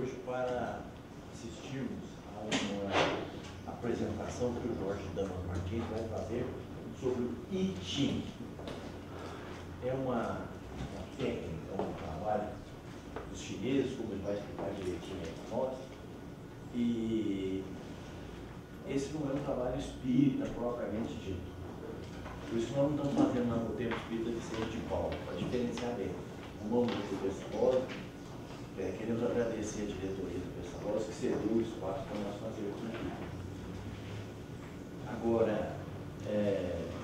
hoje para assistirmos a uma apresentação que o Jorge Damas Martins vai fazer sobre o I Ching. É uma técnica, um trabalho dos chineses, como ele vai explicar direitinho aí para nós. E esse não é um trabalho espírita propriamente dito. Por isso nós não estamos fazendo lá no Templo Espírita de Vicente de Paulo, para diferenciar bem. O nome do Pestalozzi, queremos agradecer a diretoria do Pestalozzi que cedeu o espaço para nós fazermos aqui. Agora,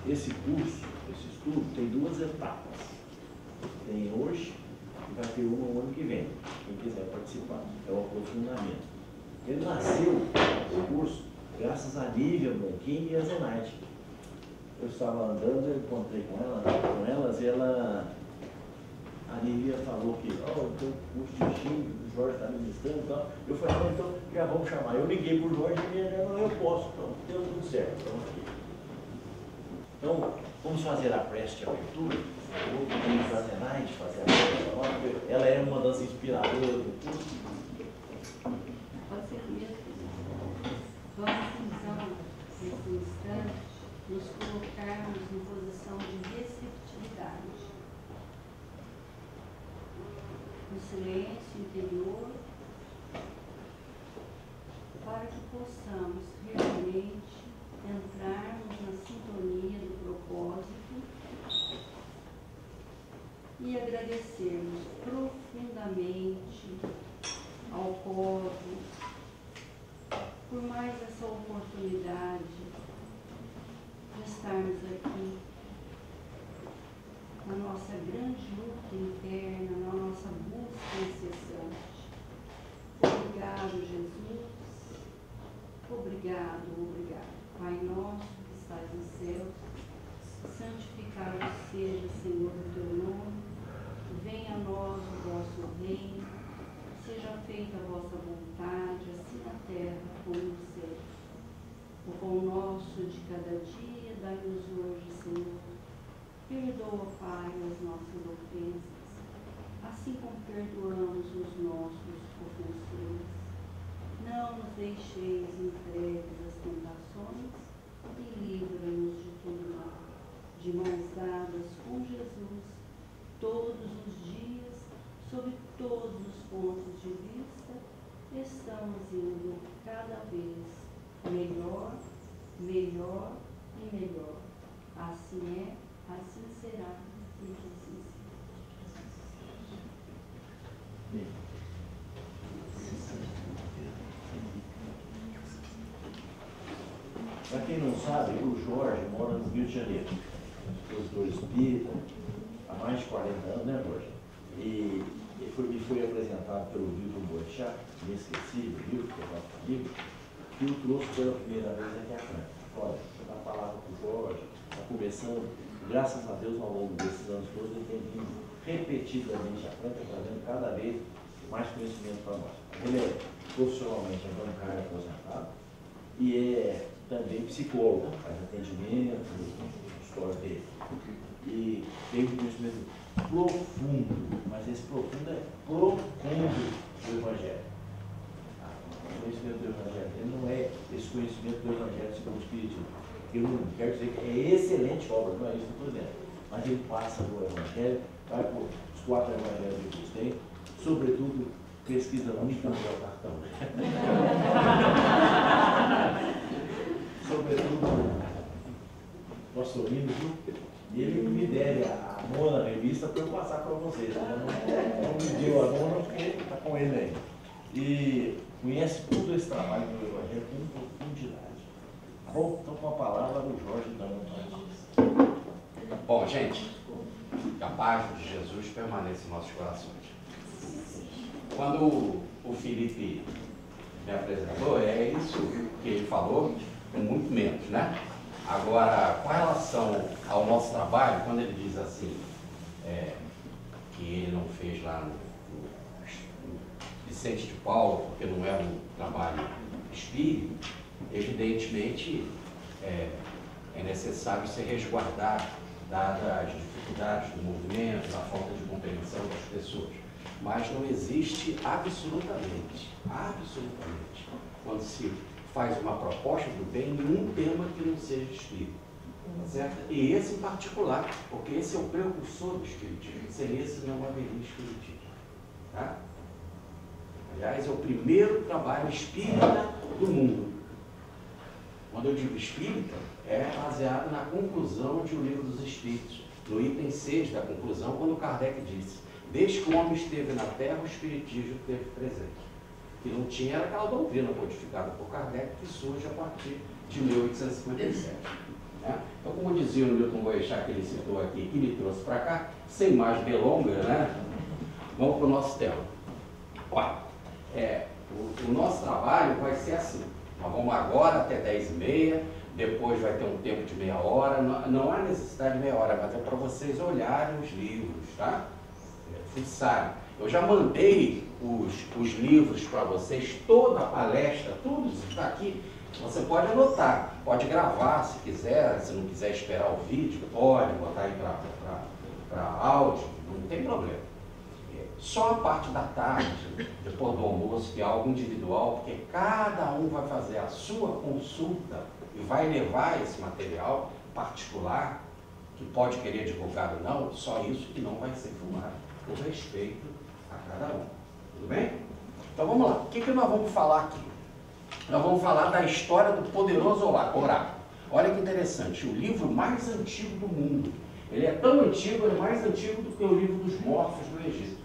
esse curso, esse estudo, tem duas etapas. Tem hoje e vai ter uma no ano que vem, quem quiser participar. É o aprofundamento. Ele nasceu, o curso, graças a Nívia Blanquim e a Zenaide. Eu estava andando, eu encontrei com elas e a Nívia falou que tem um curso de Ching, o Jorge está ministrando e tal. Eu falei, então já vamos chamar. Eu liguei para o Jorge e ele falou, eu posso, então deu tudo certo, estamos aqui. Então, vamos fazer a prece de abertura. Eu vou pedir para a Zenaide fazer a prece. Ela é uma das inspiradoras do curso. Pode ser mesmo. Vamos então, nesse instante, nos colocarmos em posição de receptividade. No silêncio interior, para que possamos realmente entrarmos na sintonia do propósito e agradecermos profundamente ao cosmos por mais essa oportunidade de estarmos aqui na nossa grande luta interna, na nossa busca incessante. Obrigado, Jesus. Obrigado, obrigado. Pai nosso que estás nos céus, santificado seja, Senhor, o teu nome. Venha a nós o vosso reino. Seja feita a vossa vontade, assim na terra como no céu. O pão nosso de cada dia, dai-nos hoje, Senhor. Perdoa, Pai, as nossas ofensas, assim como perdoamos os nossos ofensores. Não nos deixeis entregues às tentações e livra-nos de todo mal. De mãos dadas com Jesus, todos os dias, sob todos os pontos de vista, estamos indo cada vez melhor, melhor e melhor. Assim é, assim será e assim será. Para quem não sabe, o Jorge mora no Rio de Janeiro, professor espírita, há mais de 40 anos, né, Jorge? E me foi apresentado pelo Vitor Boechat, inesquecível, viu, que é nosso amigo, que o trouxe pela primeira vez aqui à Franca. Olha, vou dar a palavra para o Jorge, está começando, graças a Deus, ao longo desses anos todos, ele tem vindo repetidamente à Franca, trazendo cada vez mais conhecimento para nós. Ele é profissionalmente bancário aposentado e é também psicólogo, faz atendimento, história dele. E tem um conhecimento profundo, mas esse profundo é profundo do Evangelho. O conhecimento do Evangelho, ele não é esse conhecimento do Evangelho segundo o Espiritismo. Eu não quero dizer que é excelente obra, não é isso que eu estou dizendo. Mas ele passa do Evangelho, vai por os 4 Evangelhos que eles têm, sobretudo pesquisa única no meu cartão. Sobretudo, nós sorrimos, viu? E ele me deve a nona revista para eu passar para vocês. Não me deu a nona porque está com ele aí. E conhece todo esse trabalho do Evangelho com profundidade. Tá bom? Então, com a palavra do Jorge Damas. Bom, gente, que a paz de Jesus permaneça em nossos corações. Quando o Felipe me apresentou, é isso que ele falou, muito menos, né? Agora, com relação ao nosso trabalho, quando ele diz assim, que ele não fez lá no Vicente de Paulo, porque não era um trabalho espírita, evidentemente é necessário se resguardar, dadas as dificuldades do movimento, a falta de compreensão das pessoas. mas não existe absolutamente, quando se faz uma proposta do bem, nenhum tema que não seja espírita. Tá certo? E esse em particular, porque esse é o precursor do espiritismo. Sem esse não haveria espiritismo. Tá? Aliás, é o primeiro trabalho espírita do mundo. Quando eu digo espírita, é baseado na conclusão de O Livro dos Espíritos, no item 6 da conclusão, quando Kardec disse: desde que o homem esteve na Terra, o espiritismo esteve presente. Que não tinha era aquela doutrina codificada por Kardec, que surge a partir de 1857. Né? Então, como dizia o Milton Boechat, que ele citou aqui, que me trouxe para cá, sem mais delongas, né? Vamos para o nosso tema. Olha, o nosso trabalho vai ser assim. Nós vamos agora até 10h30, depois vai ter um tempo de meia hora. Não há necessidade de meia hora, mas é para vocês olharem os livros, tá? Fuçarem. Eu já mandei os livros para vocês, toda a palestra, tudo está aqui. Você pode anotar, pode gravar se quiser, se não quiser esperar o vídeo, pode botar aí para áudio, não tem problema. Só a parte da tarde, depois do almoço, que é algo individual, porque cada um vai fazer a sua consulta e vai levar esse material particular, que pode querer divulgar ou não, só isso que não vai ser filmado, por respeito a cada um. Tudo bem? Então vamos lá. O que nós vamos falar aqui? Nós vamos falar da história do poderoso oráculo. Olha que interessante, o livro mais antigo do mundo. Ele é tão antigo, ele é mais antigo do que o livro dos mortos do Egito.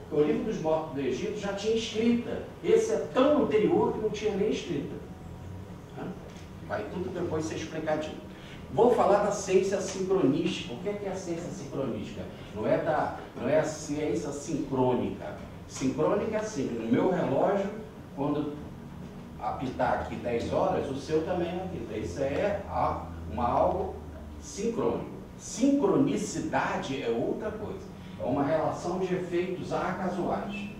Porque o livro dos mortos do Egito já tinha escrita. Esse é tão anterior que não tinha nem escrita. Vai tudo depois ser explicadinho. Vou falar da ciência sincronística. O que é a ciência sincronística? Não é a ciência sincrônica. Sincrônica é assim, no meu relógio, quando apitar aqui 10 horas, o seu também apita. Isso é algo sincrônico. Sincronicidade é outra coisa. É uma relação de efeitos acasuais.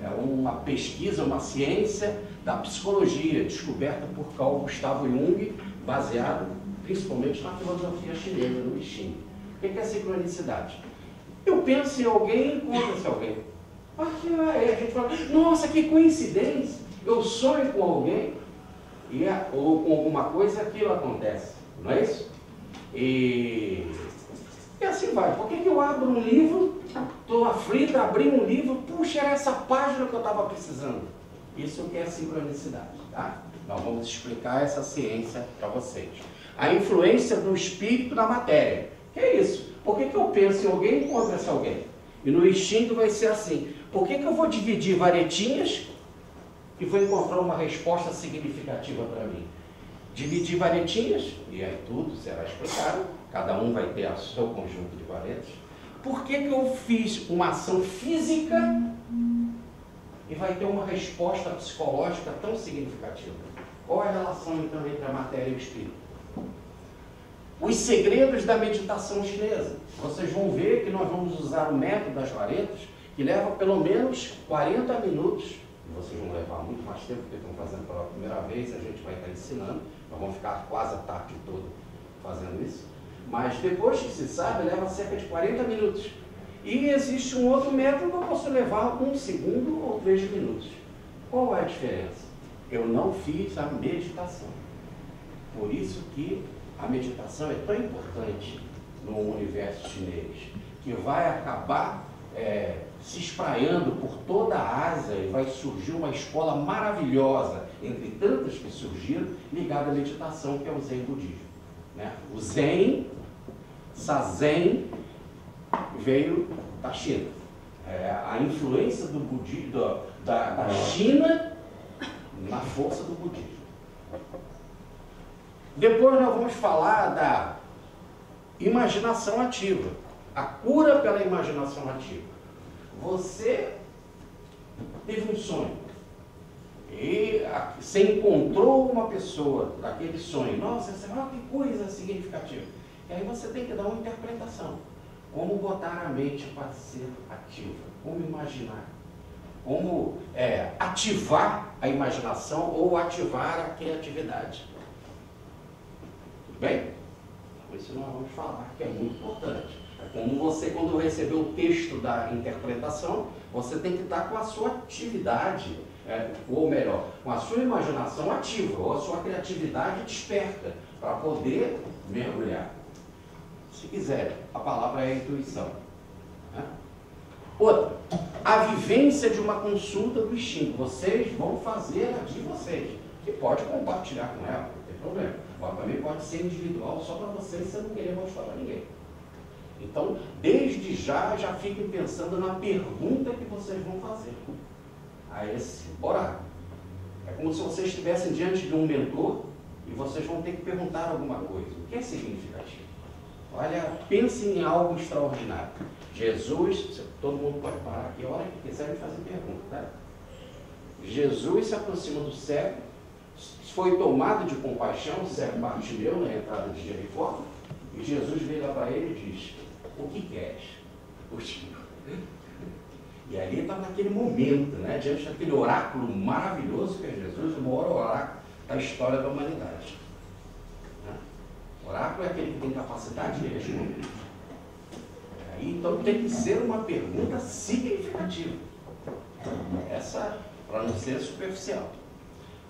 É uma pesquisa, uma ciência da psicologia, descoberta por Carl Gustav Jung, baseado principalmente na filosofia chinesa, no I Ching. O que é sincronicidade? Eu penso em alguém e encontro-se alguém. Aí a gente fala, nossa, que coincidência! Eu sonho com alguém ou com alguma coisa, aquilo acontece. Não é isso? E assim vai. Por que eu abro um livro, estou aflita, abri um livro, puxa, era essa página que eu estava precisando. Isso que é sincronicidade, tá? Nós vamos explicar essa ciência para vocês. A influência do espírito na matéria. Que é isso? Por que eu penso em alguém e encontro esse alguém? E no instinto vai ser assim. Por que eu vou dividir varetinhas e vou encontrar uma resposta significativa para mim? Dividir varetinhas, e aí tudo será explicado, cada um vai ter o seu conjunto de varetas. Por que eu fiz uma ação física e vai ter uma resposta psicológica tão significativa? Qual é a relação, então, entre a matéria e o espírito? Os segredos da meditação chinesa. Vocês vão ver que nós vamos usar o método das varetas, que leva pelo menos 40 minutos. Vocês vão levar muito mais tempo, porque estão fazendo pela primeira vez, a gente vai estar ensinando. Nós vamos ficar quase a tarde toda fazendo isso. Mas depois que se sabe, leva cerca de 40 minutos. E existe um outro método que eu posso levar 1 segundo ou 3 minutos. Qual é a diferença? Eu não fiz a meditação. Por isso que a meditação é tão importante no universo chinês, que vai acabar se espraiando por toda a Ásia e vai surgir uma escola maravilhosa, entre tantas que surgiram, ligada à meditação, que é o Zen budismo. Né? O Zen, Zazen, veio da China. A influência do budismo, da China na força do budismo. Depois nós vamos falar da imaginação ativa, a cura pela imaginação ativa. Você teve um sonho e você encontrou uma pessoa daquele sonho. Nossa, que coisa significativa. E aí você tem que dar uma interpretação. Como botar a mente para ser ativa, como imaginar, como ativar a imaginação ou ativar a criatividade. Tudo bem? Isso nós vamos falar, que é muito importante. É como você, quando receber o texto da interpretação, você tem que estar com a sua atividade, ou melhor, com a sua imaginação ativa, ou a sua criatividade desperta, para poder mergulhar. Se quiser, a palavra é intuição. Né? Outra, a vivência de uma consulta do instinto. Vocês vão fazer a de vocês. E pode compartilhar com ela, não tem problema. Mas também pode ser individual, só para vocês, você não querer mostrar para ninguém. Então, desde já fiquem pensando na pergunta que vocês vão fazer a esse oráculo. É como se vocês estivessem diante de um mentor e vocês vão ter que perguntar alguma coisa. O que é significativo? Olha, pensem em algo extraordinário. Jesus, todo mundo pode parar aqui a hora que quiser fazer pergunta, tá? Jesus se aproxima do cego, foi tomado de compaixão, o cego Bartimeu na entrada de Jericó, e Jesus veio lá para ele e diz: o que queres? E ali está naquele momento, né, diante daquele oráculo maravilhoso que é Jesus, o maior oráculo da história da humanidade. O oráculo é aquele que tem capacidade de responder. Então tem que ser uma pergunta significativa. Essa, para não ser superficial.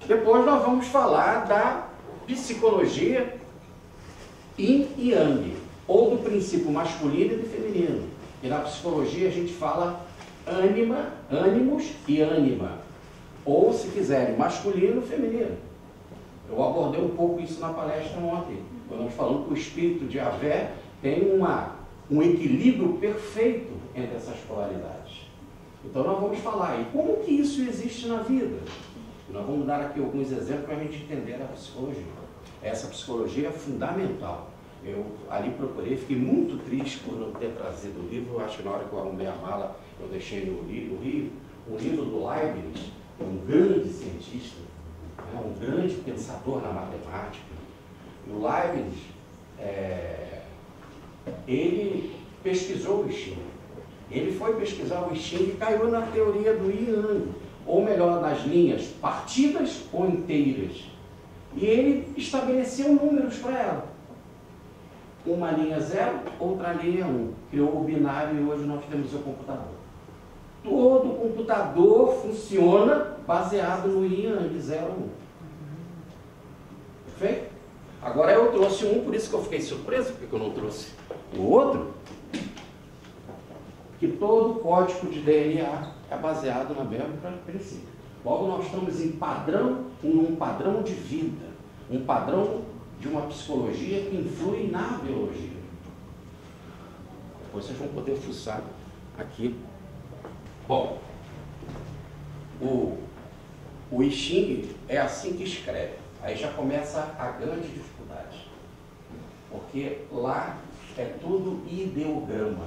Depois nós vamos falar da psicologia yin e yang, ou do princípio masculino e do feminino. E na psicologia a gente fala ânima, ânimos e ânima. Ou, se quiserem, masculino e feminino. Eu abordei um pouco isso na palestra ontem, quando nós falamos que o espírito de Yahvé tem um equilíbrio perfeito entre essas polaridades. Então nós vamos falar aí como que isso existe na vida. E nós vamos dar aqui alguns exemplos para a gente entender a psicologia. Essa psicologia é fundamental. Eu ali procurei, fiquei muito triste por não ter trazido o livro. Eu acho que na hora que eu arrumei a mala, eu deixei no Rio, o livro do Leibniz, um grande cientista, um grande pensador na matemática. E o Leibniz, ele pesquisou o I Ching. Ele foi pesquisar o I Ching e caiu na teoria do Yin Yang, ou melhor, nas linhas partidas ou inteiras. E ele estabeleceu números para ela. Uma linha 0, outra linha 1. Criou o binário e hoje nós temos o computador. Todo computador funciona baseado no Yin Yang 0, 1. Perfeito? Agora eu trouxe um, por isso que eu fiquei surpreso, porque eu não trouxe o outro, que todo código de DNA é baseado na mesma princípio. Logo nós estamos em um padrão de vida, um padrão de uma psicologia que influi na biologia. Depois vocês vão poder fuçar aqui. Bom, o I Ching é assim que escreve. Aí já começa a grande dificuldade. Porque lá é tudo ideograma.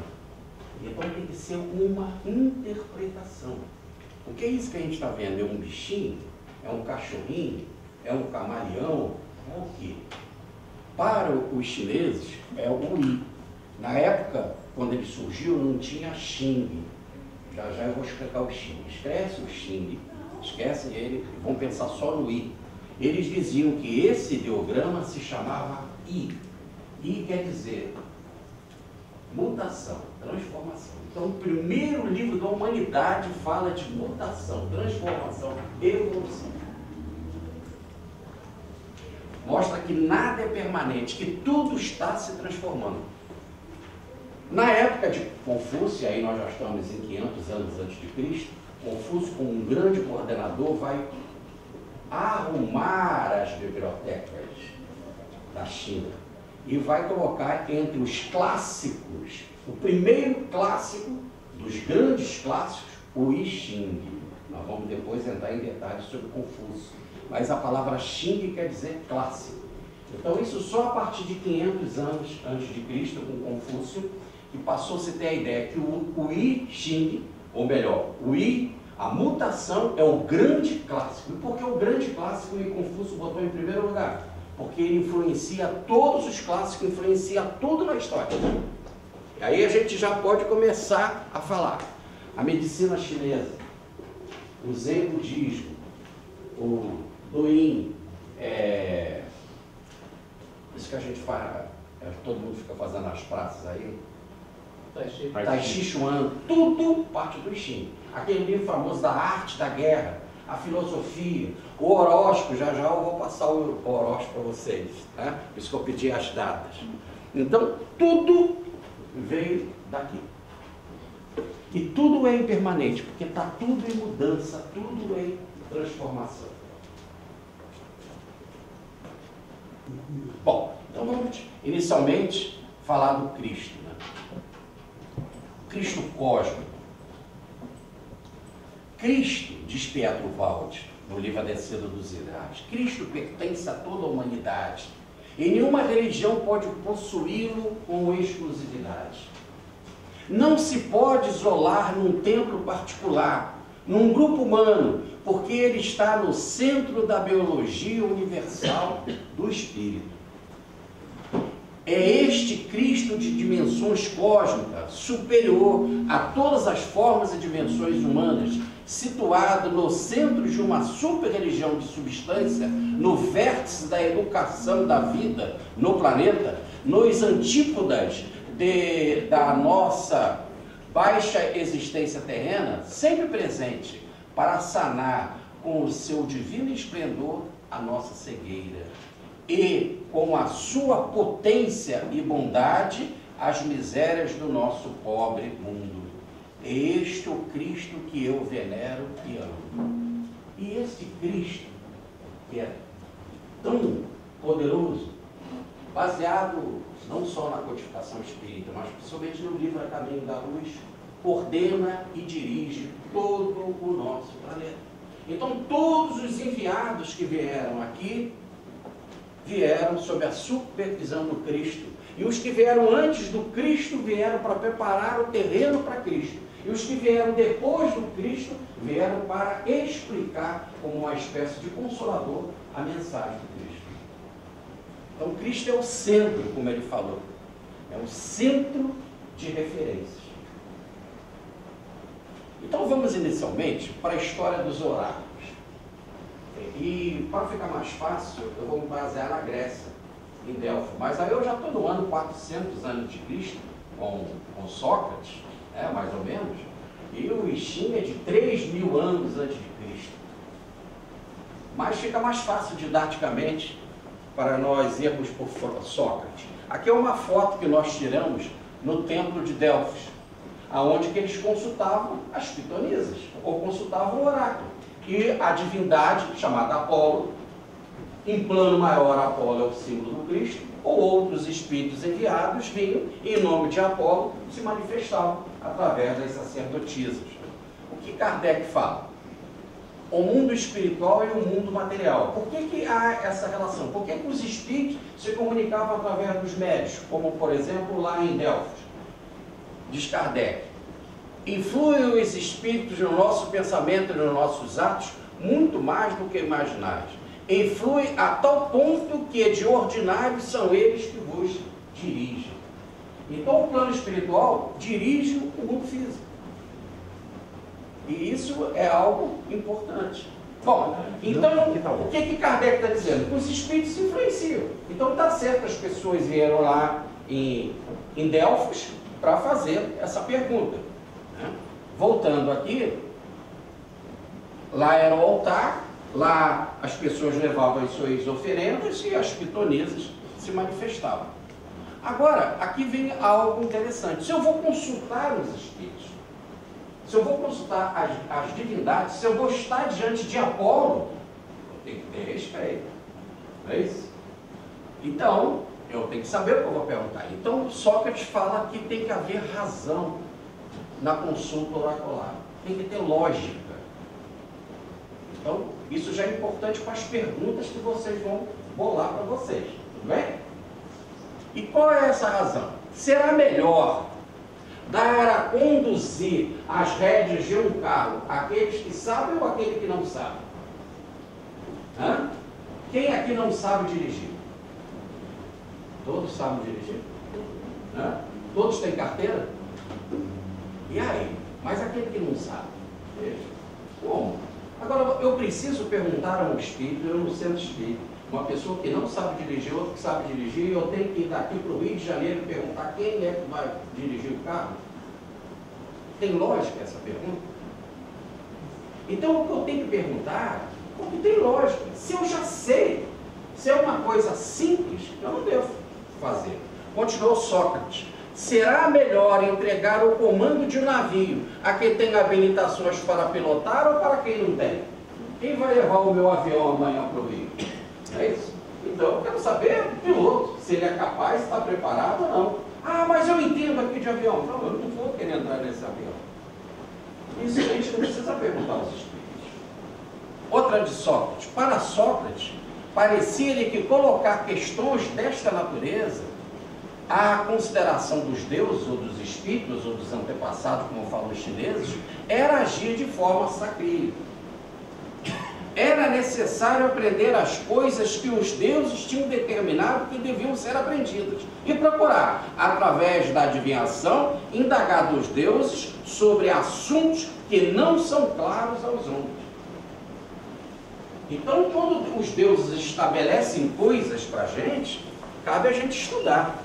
Então tem que ser uma interpretação. O que é isso que a gente está vendo? É um bichinho? É um cachorrinho? É um camaleão? É o quê? Para os chineses, é o I. Na época, quando ele surgiu, não tinha Xing. Já eu vou explicar o Xing. Esquece o Xing, esquecem ele, vão pensar só no I. Eles diziam que esse ideograma se chamava I. I quer dizer mutação, transformação. Então, o primeiro livro da humanidade fala de mutação, transformação, evolução. Mostra que nada é permanente, que tudo está se transformando. Na época de Confúcio, aí nós já estamos em 500 anos antes de Cristo, Confúcio, como um grande coordenador, vai arrumar as bibliotecas da China e vai colocar entre os clássicos, o primeiro clássico dos grandes clássicos, o I Ching. Nós vamos depois entrar em detalhes sobre Confúcio, mas a palavra Xing quer dizer clássico. Então isso só a partir de 500 anos antes de Cristo, com Confúcio, que passou-se a ter a ideia que o I Ching, ou melhor, o I, a mutação é o grande clássico. E por que o grande clássico e Confúcio botou em primeiro lugar? Porque ele influencia todos os clássicos, influencia tudo na história. E aí a gente já pode começar a falar. A medicina chinesa, o Zen budismo, o Douyin, isso que a gente faz, todo mundo fica fazendo nas praças aí, Tai Chi Chuan, tudo parte do I Ching. Aquele livro famoso da arte da guerra, a filosofia, o horóscopo, já já eu vou passar o horóscopo para vocês, tá? Por isso que eu pedi as datas. Então, tudo veio daqui. E tudo é impermanente, porque está tudo em mudança, tudo em transformação. Bom, então vamos inicialmente falar do Cristo, né? Cristo cósmico. Cristo, diz Pietro Valdi, no livro A Descida dos Ideais, Cristo pertence a toda a humanidade. E nenhuma religião pode possuí-lo com exclusividade. Não se pode isolar num templo particular, num grupo humano, porque ele está no centro da biologia universal do Espírito. É este Cristo de dimensões cósmicas, superior a todas as formas e dimensões humanas, situado no centro de uma super-religião de substância, no vértice da educação da vida no planeta, nos antípodas da nossa baixa existência terrena, sempre presente para sanar com o seu divino esplendor a nossa cegueira e com a sua potência e bondade as misérias do nosso pobre mundo. É este o Cristo que eu venero e amo. E este Cristo, que é tão poderoso, baseado não só na codificação espírita, mas principalmente no livro A Caminho da Luz, coordena e dirige todo o nosso planeta. Então, todos os enviados que vieram aqui, vieram sob a supervisão do Cristo. E os que vieram antes do Cristo vieram para preparar o terreno para Cristo. E os que vieram depois do Cristo vieram para explicar, como uma espécie de consolador, a mensagem do Cristo. Então, Cristo é o centro, como ele falou. É o centro de referências. Então, vamos inicialmente para a história dos oráculos. E, para ficar mais fácil, eu vou me basear na Grécia, em Delfos. Mas aí eu já estou no ano 400 anos de Cristo, com Sócrates, mais ou menos. E o I Ching é de 3.000 anos antes de Cristo. Mas fica mais fácil didaticamente para nós irmos por Sócrates. Aqui é uma foto que nós tiramos no templo de Delfos, aonde que eles consultavam as pitonisas, ou consultavam o oráculo. E a divindade, chamada Apolo, em plano maior, Apolo é o símbolo do Cristo, ou outros espíritos enviados vinham e, em nome de Apolo, se manifestavam através das sacerdotisas. O que Kardec fala? O mundo espiritual e o mundo material. Por que há essa relação? Por que os espíritos se comunicavam através dos médios, como, por exemplo, lá em Delfos? Diz Kardec: influem os espíritos no nosso pensamento e nos nossos atos muito mais do que imaginais. Influem a tal ponto que de ordinário são eles que vos dirigem. Então o plano espiritual dirige o mundo físico. E isso é algo importante. Bom, então o que Kardec está dizendo? Que os espíritos se influenciam. Então está certo, as pessoas vieram lá em Delfos para fazer essa pergunta. Voltando aqui, lá era o altar, lá as pessoas levavam as suas oferendas e as pitonisas se manifestavam. Agora, aqui vem algo interessante. Se eu vou consultar os espíritos, se eu vou consultar as divindades, se eu vou estar diante de Apolo, eu tenho que ter respeito. Não é isso? Então, eu tenho que saber o que eu vou perguntar. Então, Sócrates fala que tem que haver razão na consulta oracular. Tem que ter lógica. Então, isso já é importante para as perguntas que vocês vão bolar para vocês. Tudo bem? E qual é essa razão? Será melhor dar a conduzir as rédeas de um carro àqueles que sabem ou àquele que não sabe? Quem aqui não sabe dirigir? Todos sabem dirigir? Todos têm carteira? E aí? Mas aquele que não sabe? Veja. Como? Agora, eu preciso perguntar a um espírito, eu no centro espírita, uma pessoa que não sabe dirigir, outro que sabe dirigir, eu tenho que ir daqui para o Rio de Janeiro e perguntar quem é que vai dirigir o carro? Tem lógica essa pergunta? Então o que eu tenho que perguntar, porque tem lógica. Se eu já sei, se é uma coisa simples, eu não devo fazer. Continuou Sócrates. Será melhor entregar o comando de um navio a quem tem habilitações para pilotar ou para quem não tem? Quem vai levar o meu avião amanhã para o Rio? É isso. Então eu quero saber do piloto, se ele é capaz, está preparado ou não. Ah, mas eu entendo aqui de avião. Não, eu não vou querer entrar nesse avião. Isso a gente não precisa perguntar aos espíritos. Outra de Sócrates. Para Sócrates, parecia-lhe que colocar questões desta natureza à consideração dos deuses, ou dos espíritos, ou dos antepassados, como falam os chineses, era agir de forma sacrílega. Era necessário aprender as coisas que os deuses tinham determinado que deviam ser aprendidas e procurar, através da adivinhação, indagar dos deuses sobre assuntos que não são claros aos homens. Então, quando os deuses estabelecem coisas para a gente, cabe a gente estudar.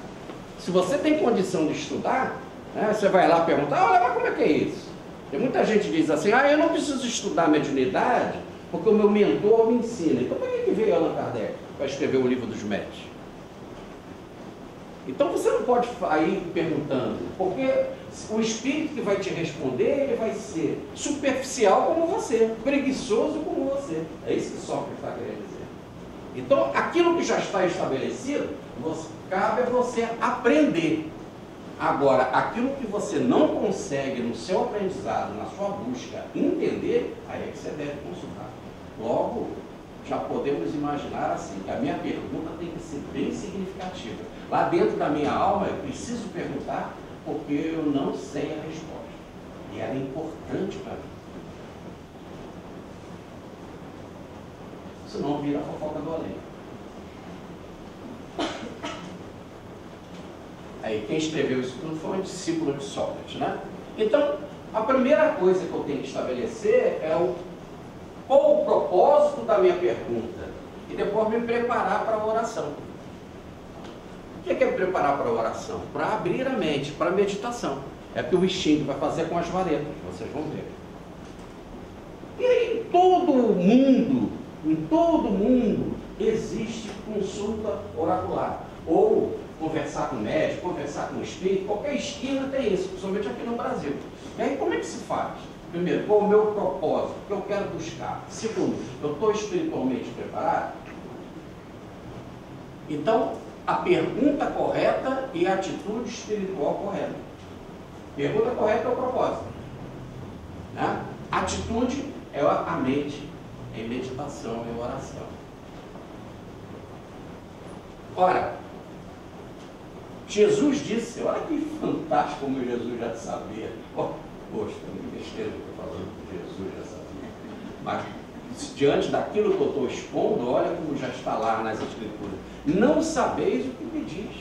Se você tem condição de estudar, né, você vai lá perguntar, olha, mas como é que é isso? Tem muita gente que diz assim, eu não preciso estudar mediunidade, porque o meu mentor me ensina. Então, por que veio Allan Kardec para escrever o livro dos médios? Então, você não pode ir perguntando, porque o espírito que vai te responder, ele vai ser superficial como você, preguiçoso como você. É isso que Sócrates está querendo dizer. Então, aquilo que já está estabelecido, cabe a você aprender. Agora, aquilo que você não consegue no seu aprendizado, na sua busca, entender, aí é que você deve consultar. Logo, já podemos imaginar assim, que a minha pergunta tem que ser bem significativa. Lá dentro da minha alma, eu preciso perguntar, porque eu não sei a resposta. E ela é importante para mim. Senão vira a fofoca do além. Aí quem escreveu isso tudo foi um discípulo de Sócrates, né? Então, a primeira coisa que eu tenho que estabelecer é qual o propósito da minha pergunta e depois me preparar para a oração. O que é me preparar para a oração? Para abrir a mente, para a meditação. É o que o Extinto vai fazer com as varetas, vocês vão ver. E aí, em todo mundo, existe consulta oracular. Ou conversar com o médico, conversar com o espírito, qualquer esquina tem isso, principalmente aqui no Brasil. E aí, como é que se faz? Primeiro, qual é o meu propósito? O que eu quero buscar? Segundo, eu estou espiritualmente preparado? Então, a pergunta correta e a atitude espiritual correta. Pergunta correta é o propósito. Né? Atitude é a mente, é meditação, é oração. Ora, Jesus disse, olha que fantástico como Jesus já sabia. Poxa, que besteira que eu estou falando que Jesus já sabia. Mas, diante daquilo que eu estou expondo, olha como já está lá nas Escrituras. Não sabeis o que pedis.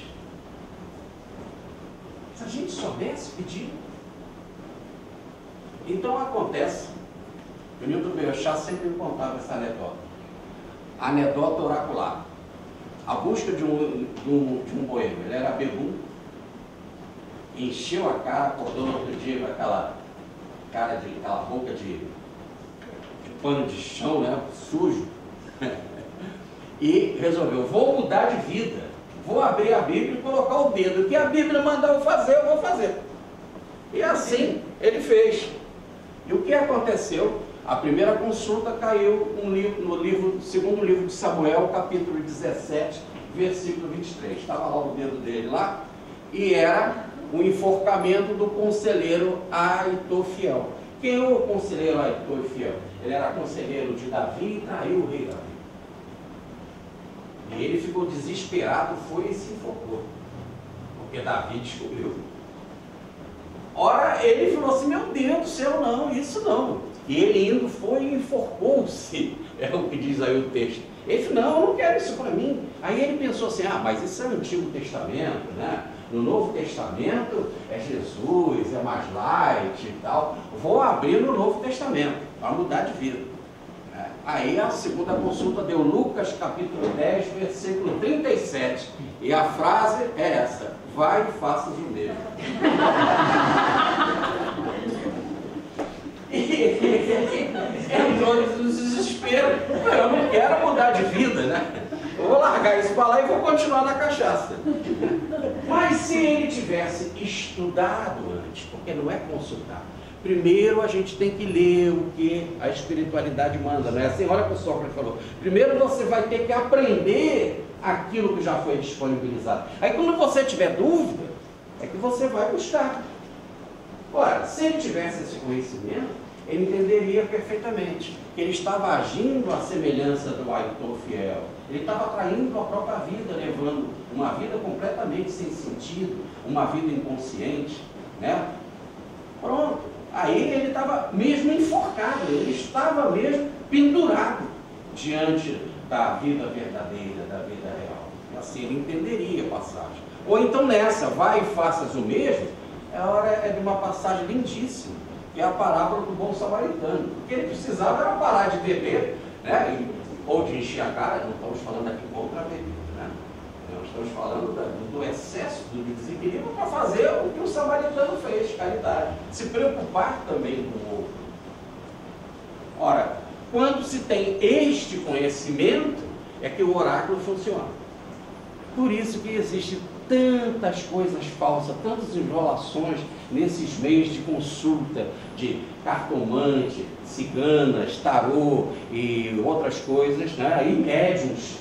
Se a gente soubesse pedir. Então acontece, o Newton Beuchá sempre me contava essa anedota. A anedota oracular. A busca de um boêmio. Ele era bebum, encheu a cara, acordou no outro dia com aquela boca de pano de chão, né, sujo, e resolveu, vou mudar de vida, vou abrir a Bíblia e colocar o dedo. O que a Bíblia mandar eu fazer, eu vou fazer. E assim ele fez. E o que aconteceu? A primeira consulta caiu no segundo livro de Samuel, capítulo 17, versículo 23. Estava lá o dedo dele lá, e era o enforcamento do conselheiro Aitofiel. Quem é o conselheiro Aitofiel? Ele era conselheiro de Davi e traiu o rei Davi. E ele ficou desesperado, foi e se enforcou, porque Davi descobriu. Ora, ele falou assim, meu Deus do céu, não, isso não. E ele indo foi e enforcou-se, é o que diz aí o texto. Ele falou, não, eu não quero isso para mim. Aí ele pensou assim, mas isso é o Antigo Testamento, né? No Novo Testamento é Jesus, é mais light e tal. Vou abrir no Novo Testamento, para mudar de vida. Aí a segunda consulta deu Lucas capítulo 10, versículo 37. E a frase é essa, vai e faças o mesmo. entrou no desespero. Eu não quero mudar de vida, né? Eu vou largar isso para lá e vou continuar na cachaça. Mas se ele tivesse estudado antes, porque não é consultar. Primeiro a gente tem que ler o que a espiritualidade manda, não é assim? Olha o que o Sócrates falou. Primeiro você vai ter que aprender aquilo que já foi disponibilizado. Aí quando você tiver dúvida, é que você vai buscar. Ora, se ele tivesse esse conhecimento, ele entenderia perfeitamente que ele estava agindo à semelhança do Aitor fiel. Ele estava traindo a própria vida, levando uma vida completamente sem sentido, uma vida inconsciente, né? Pronto. Aí ele estava mesmo enforcado, ele estava mesmo pendurado diante da vida verdadeira, da vida real. E assim ele entenderia a passagem. Ou então nessa, vai e faças o mesmo, é de uma passagem lindíssima, que é a parábola do bom samaritano. O que ele precisava era parar de beber, né? Ou de encher a cara, não estamos falando aqui contra a bebida, né? Nós estamos falando do excesso, do desequilíbrio, para fazer o que o samaritano fez, caridade. Se preocupar também com o outro. Ora, quando se tem este conhecimento, é que o oráculo funciona. Por isso que existem tantas coisas falsas, tantas enrolações nesses meios de consulta, de cartomante, ciganas, tarô e outras coisas, né? E médiuns,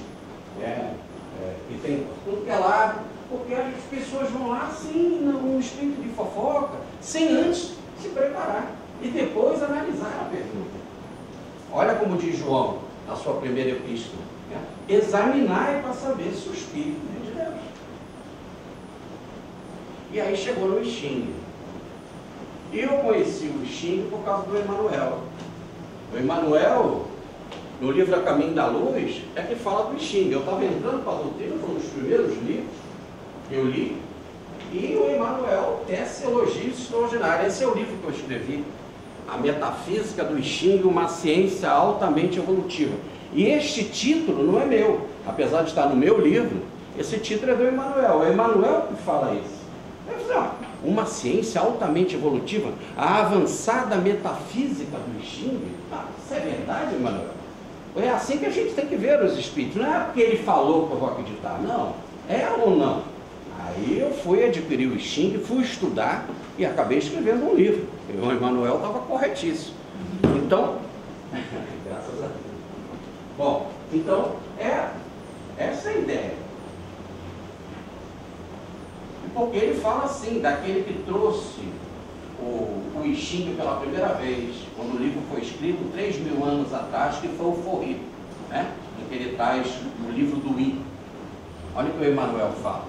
que tem tudo que é lado, porque as pessoas vão lá assim, num espírito de fofoca, sem antes se preparar e depois analisar a pergunta. Olha como diz João na sua primeira epístola, né? Examinar para saber se o espírito é de Deus. E aí chegou no Xing. E eu conheci o Xing por causa do Emmanuel. O Emmanuel, no livro A Caminho da Luz, é que fala do Xing. Eu estava entrando para a doutrina, foi um dos primeiros livros que eu li, e o Emmanuel tece elogios extraordinários. Esse é o livro que eu escrevi, A Metafísica do Xing, uma ciência altamente evolutiva. E este título não é meu, apesar de estar no meu livro, esse título é do Emmanuel. É o Emmanuel que fala isso. Eu falei, uma ciência altamente evolutiva, a avançada metafísica do Xing. Isso é verdade, Emmanuel? É assim que a gente tem que ver os espíritos. Não é porque ele falou que eu vou acreditar, não. É ou não? Aí eu fui adquirir o Xing, fui estudar e acabei escrevendo um livro. E o Emmanuel estava corretíssimo. Então, graças a Deus. Bom, então, essa é a ideia. Porque ele fala assim, daquele que trouxe o I Ching pela primeira vez, quando o livro foi escrito 3.000 anos atrás, que foi o Forri, né? Que ele traz o livro do I. Olha o que o Emmanuel fala.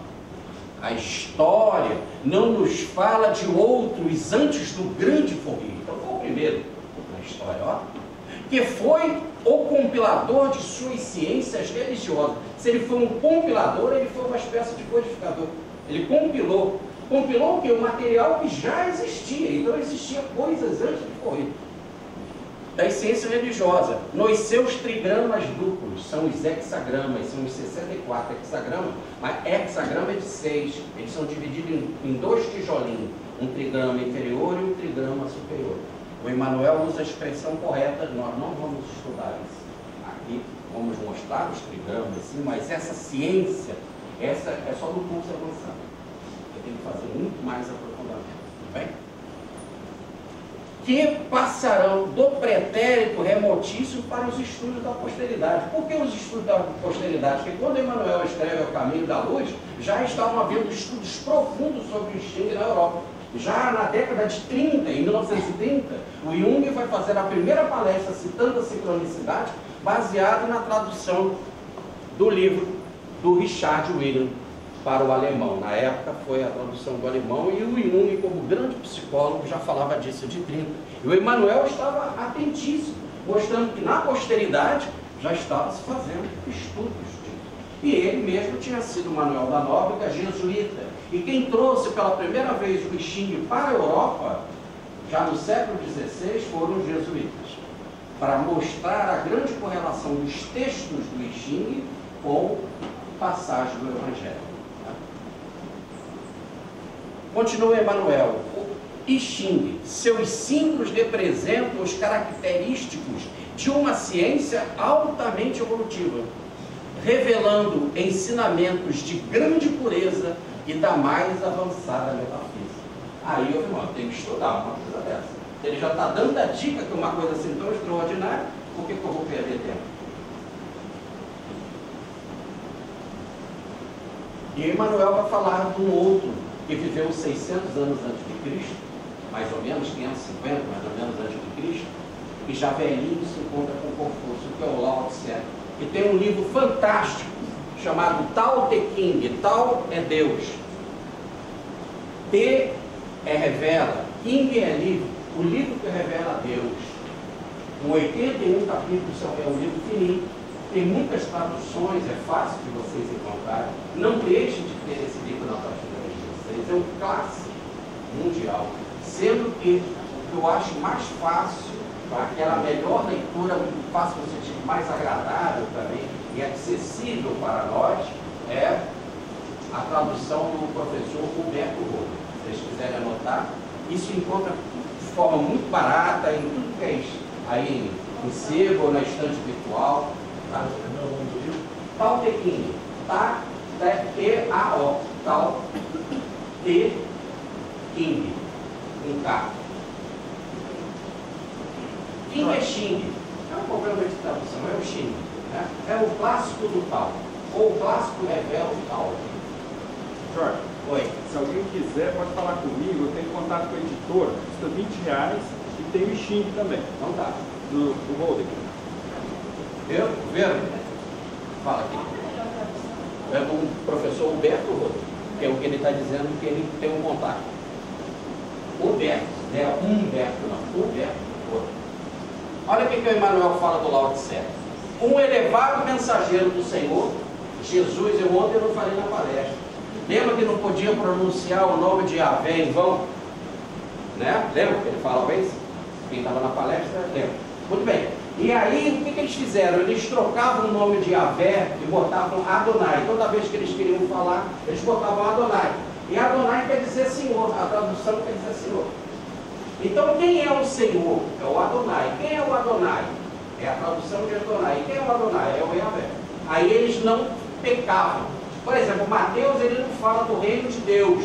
A história não nos fala de outros antes do grande Forri. Então foi o primeiro na história, ó. Que foi o compilador de suas ciências religiosas. Se ele foi um compilador, ele foi uma espécie de codificador. Ele compilou o que? O material que já existia. Então existia coisas antes de Forri. Da ciência religiosa, nos seus trigramas duplos, são os hexagramas, são os 64 hexagramas, mas hexagrama é de 6, eles são divididos em 2 tijolinhos, um trigrama inferior e um trigrama superior. O Emmanuel usa a expressão correta, nós não vamos estudar isso aqui, vamos mostrar os trigramas, sim, mas essa ciência, essa é só no curso avançado. Você tem que fazer muito mais aprofundamento, tá bem? Que passarão do pretérito remotício para os estudos da posteridade. Por que os estudos da posteridade? Porque quando Emmanuel escreve O Caminho da Luz, já estavam havendo estudos profundos sobre o Xing na Europa. Já na década de 30, em 1930, o Jung vai fazer a primeira palestra citando a sincronicidade, baseado na tradução do livro do Richard Wheeler para o alemão. Na época foi a tradução do alemão e o Jung, como grande psicólogo, já falava disso de 30. E o Emmanuel estava atentíssimo, mostrando que na posteridade já estava se fazendo estudos disso. E ele mesmo tinha sido Manuel da Nóbrega, jesuíta. E quem trouxe pela primeira vez o I Ching para a Europa, já no século XVI, foram os jesuítas, para mostrar a grande correlação dos textos do I Ching com passagem do Evangelho. Continua Emmanuel. e Xing. Seus símbolos representam os característicos de uma ciência altamente evolutiva, revelando ensinamentos de grande pureza e da mais avançada metafísica. Aí, meu irmão, tem que estudar uma coisa dessa. Ele já está dando a dica que uma coisa assim tão extraordinária, por que eu vou perder tempo? E Emmanuel vai falar de um outro que viveu 600 anos antes de Cristo, mais ou menos, 550, mais ou menos antes de Cristo, e já velhinho se encontra com Confúcio, que é o Lao Tse, que tem um livro fantástico chamado Tao Te Ching. Tao é Deus, Te é revela, Ching é livro, o livro que revela a Deus. Com 81 capítulos, é um livro fininho, tem muitas traduções, é fácil de vocês encontrarem. Não deixem de ter esse livro na prateleira de vocês, é um clássico mundial, sendo que o que eu acho mais fácil, aquela melhor leitura, fácil no sentido mais agradável também e acessível para nós, é a tradução do professor Roberto Rodo. Se vocês quiserem anotar, isso encontra de forma muito barata em tudo que é isso, aí em sebo ou na estante virtual. Tá? Tao Te Ching, tá? T-A-O, Tao Te Ching, um K. Ching é Xing, é um problema de tradução, é o Xing, né? É o clássico do Tao, ou o clássico revela o Tao. Jorge, Oi. se alguém quiser, pode falar comigo, eu tenho contato com a editora, custa R$20 e tem o Xing também, Não dá. do Holden. Viu? Fala aqui. É do professor Humberto Rodo, que é o que ele está dizendo que ele tem um contato. Humberto, não é Humberto, não. Humberto Rodo. Olha o que o Emmanuel fala do Lao Tse. Um elevado mensageiro do Senhor, Jesus, eu ontem não falei na palestra. Lembra que não podia pronunciar o nome de Yahvé em vão? Né? Lembra que ele falava isso? Quem estava na palestra, lembra. Muito bem. E aí, o que eles fizeram? Eles trocavam o nome de Yahvé e botavam Adonai. Toda vez que eles queriam falar, eles botavam Adonai. E Adonai quer dizer Senhor, a tradução quer dizer Senhor. Então, quem é o Senhor? É o Adonai. Quem é o Adonai? É a tradução de Adonai. Quem é o Adonai? É o Yahvé. Aí eles não pecavam. Por exemplo, Mateus, ele não fala do reino de Deus.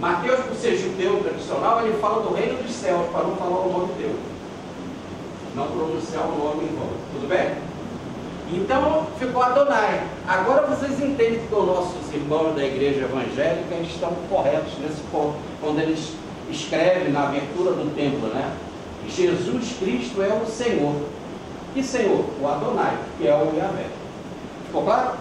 Mateus, por ser judeu tradicional, ele fala do reino dos céus, para não falar o nome de Deus. Não pronunciar o nome em vão. Tudo bem? Então, ficou Adonai. Agora vocês entendem que os nossos irmãos da igreja evangélica eles estão corretos nesse ponto, quando eles escrevem na abertura do templo, né? Jesus Cristo é o Senhor. Que Senhor? O Adonai, que é o Yahvé. Ficou claro?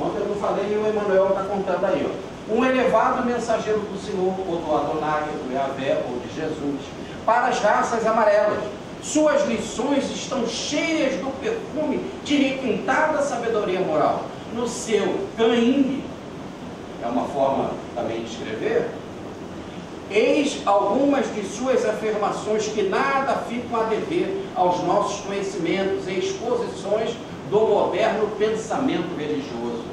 Ontem eu não falei e o Emmanuel está contando aí, ó. Um elevado mensageiro do Senhor, ou do Adonai, ou do Yahvé, ou de Jesus, para as raças amarelas. Suas lições estão cheias do perfume de requintada sabedoria moral. No seu Caim, é uma forma também de escrever, eis algumas de suas afirmações que nada ficam a dever aos nossos conhecimentos e exposições do moderno pensamento religioso.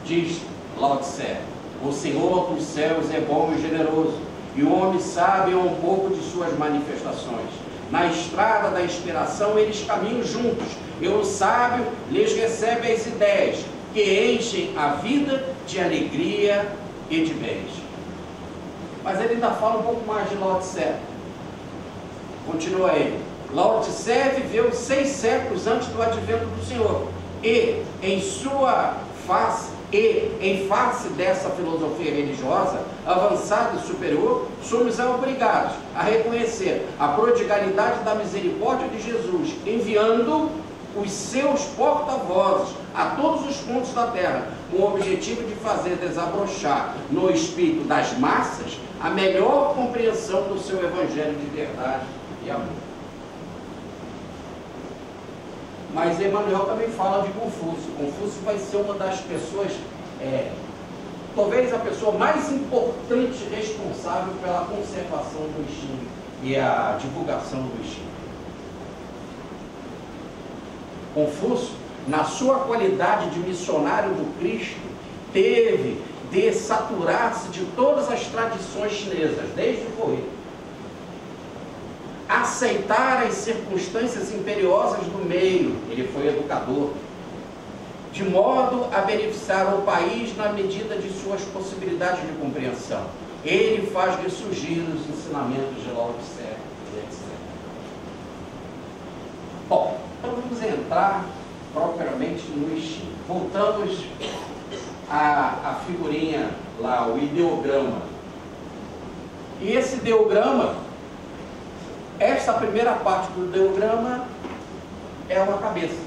Diz Lao Tse: o Senhor dos céus é bom e generoso, e o homem sabe um pouco de suas manifestações. Na estrada da inspiração eles caminham juntos, e o sábio lhes recebe as ideias, que enchem a vida de alegria e de bens. Mas ele ainda fala um pouco mais de Lao Tse. Continua ele. Lao Tse viveu 6 séculos antes do advento do Senhor, e em face dessa filosofia religiosa avançada e superior, somos obrigados a reconhecer a prodigalidade da misericórdia de Jesus, enviando os seus porta-vozes a todos os pontos da terra, com o objetivo de fazer desabrochar no espírito das massas a melhor compreensão do seu evangelho de verdade e amor. Mas Emmanuel também fala de Confúcio. Confúcio vai ser uma das pessoas, talvez a pessoa mais importante responsável pela conservação do Xing e a divulgação do Xing. Confúcio, na sua qualidade de missionário do Cristo, teve entender, saturar-se de todas as tradições chinesas, desde o Correio. Aceitar as circunstâncias imperiosas do meio, ele foi educador, de modo a beneficiar o país na medida de suas possibilidades de compreensão. Ele faz ressurgir os ensinamentos de Lao Tse, etc. Bom, então vamos entrar propriamente no Xing. Voltamos à figurinha lá, o ideograma. E esse ideograma, esta primeira parte do ideograma é uma cabeça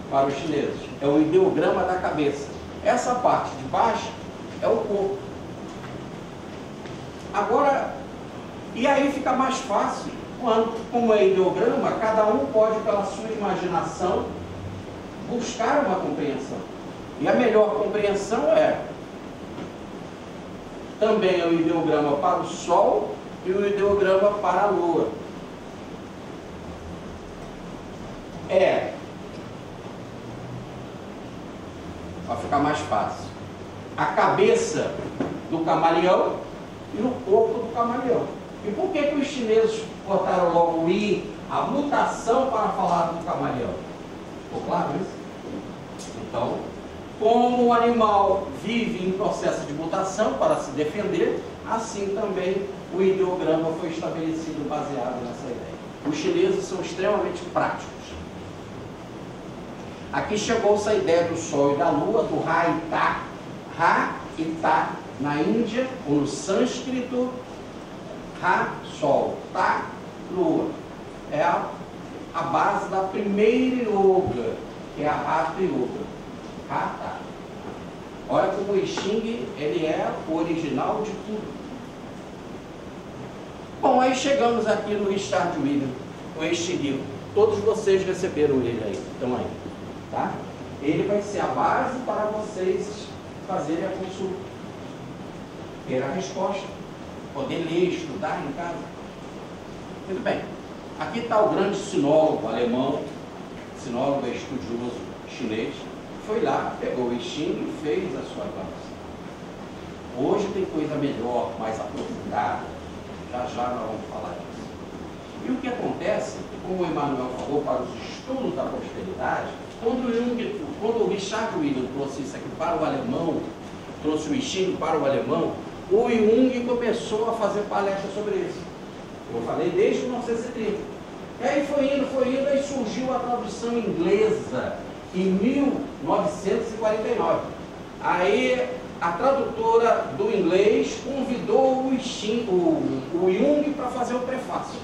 para os chineses. É o ideograma da cabeça. Essa parte de baixo é o corpo. Agora, e aí fica mais fácil, quando, como é ideograma, cada um pode, pela sua imaginação, buscar uma compreensão. E a melhor compreensão é também o ideograma para o Sol e o ideograma para a Lua. Para ficar mais fácil, a cabeça do camaleão e o corpo do camaleão. E por que os chineses botaram logo o I, a mutação, para falar do camaleão? Ficou claro isso? Então, como o animal vive em processo de mutação para se defender, assim também o ideograma foi estabelecido baseado nessa ideia. Os chineses são extremamente práticos. Aqui chegou-se a ideia do Sol e da Lua, do Ra e Ta. Ra e Ta na Índia, ou no sânscrito, Ra, Sol, Ta, Lua. É a base da primeira yoga, que é a Hatha Yoga. Ra, Ta. Olha como o I Ching, ele é o original de tudo. Bom, aí chegamos aqui no Richard William, com este livro. Todos vocês receberam ele aí, estão aí. Tá? Ele vai ser a base para vocês fazerem a consulta, ter a resposta, poder ler, estudar em casa. Muito bem. Aqui está o grande sinólogo alemão, sinólogo estudioso chinês, foi lá, pegou o I Ching e fez a sua tradução. Hoje tem coisa melhor, mais aprofundada, já nós vamos falar disso. E o que acontece, como o Emmanuel falou, para os estudos da posteridade, quando o Richard William trouxe isso aqui para o alemão, trouxe o I Ching para o alemão, o Jung começou a fazer palestras sobre isso. Eu falei desde 1930. E aí foi indo, aí surgiu a tradução inglesa em 1949. Aí a tradutora do inglês convidou o Jung para fazer o prefácio.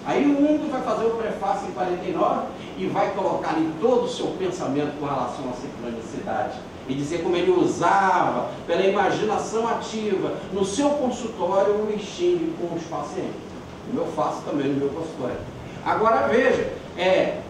Aí o Jung vai fazer o prefácio em 49 e vai colocar ali todo o seu pensamento com relação à sincronicidade. E dizer como ele usava, pela imaginação ativa, no seu consultório, o I Ching com os pacientes. Como eu faço também no meu consultório. Agora veja,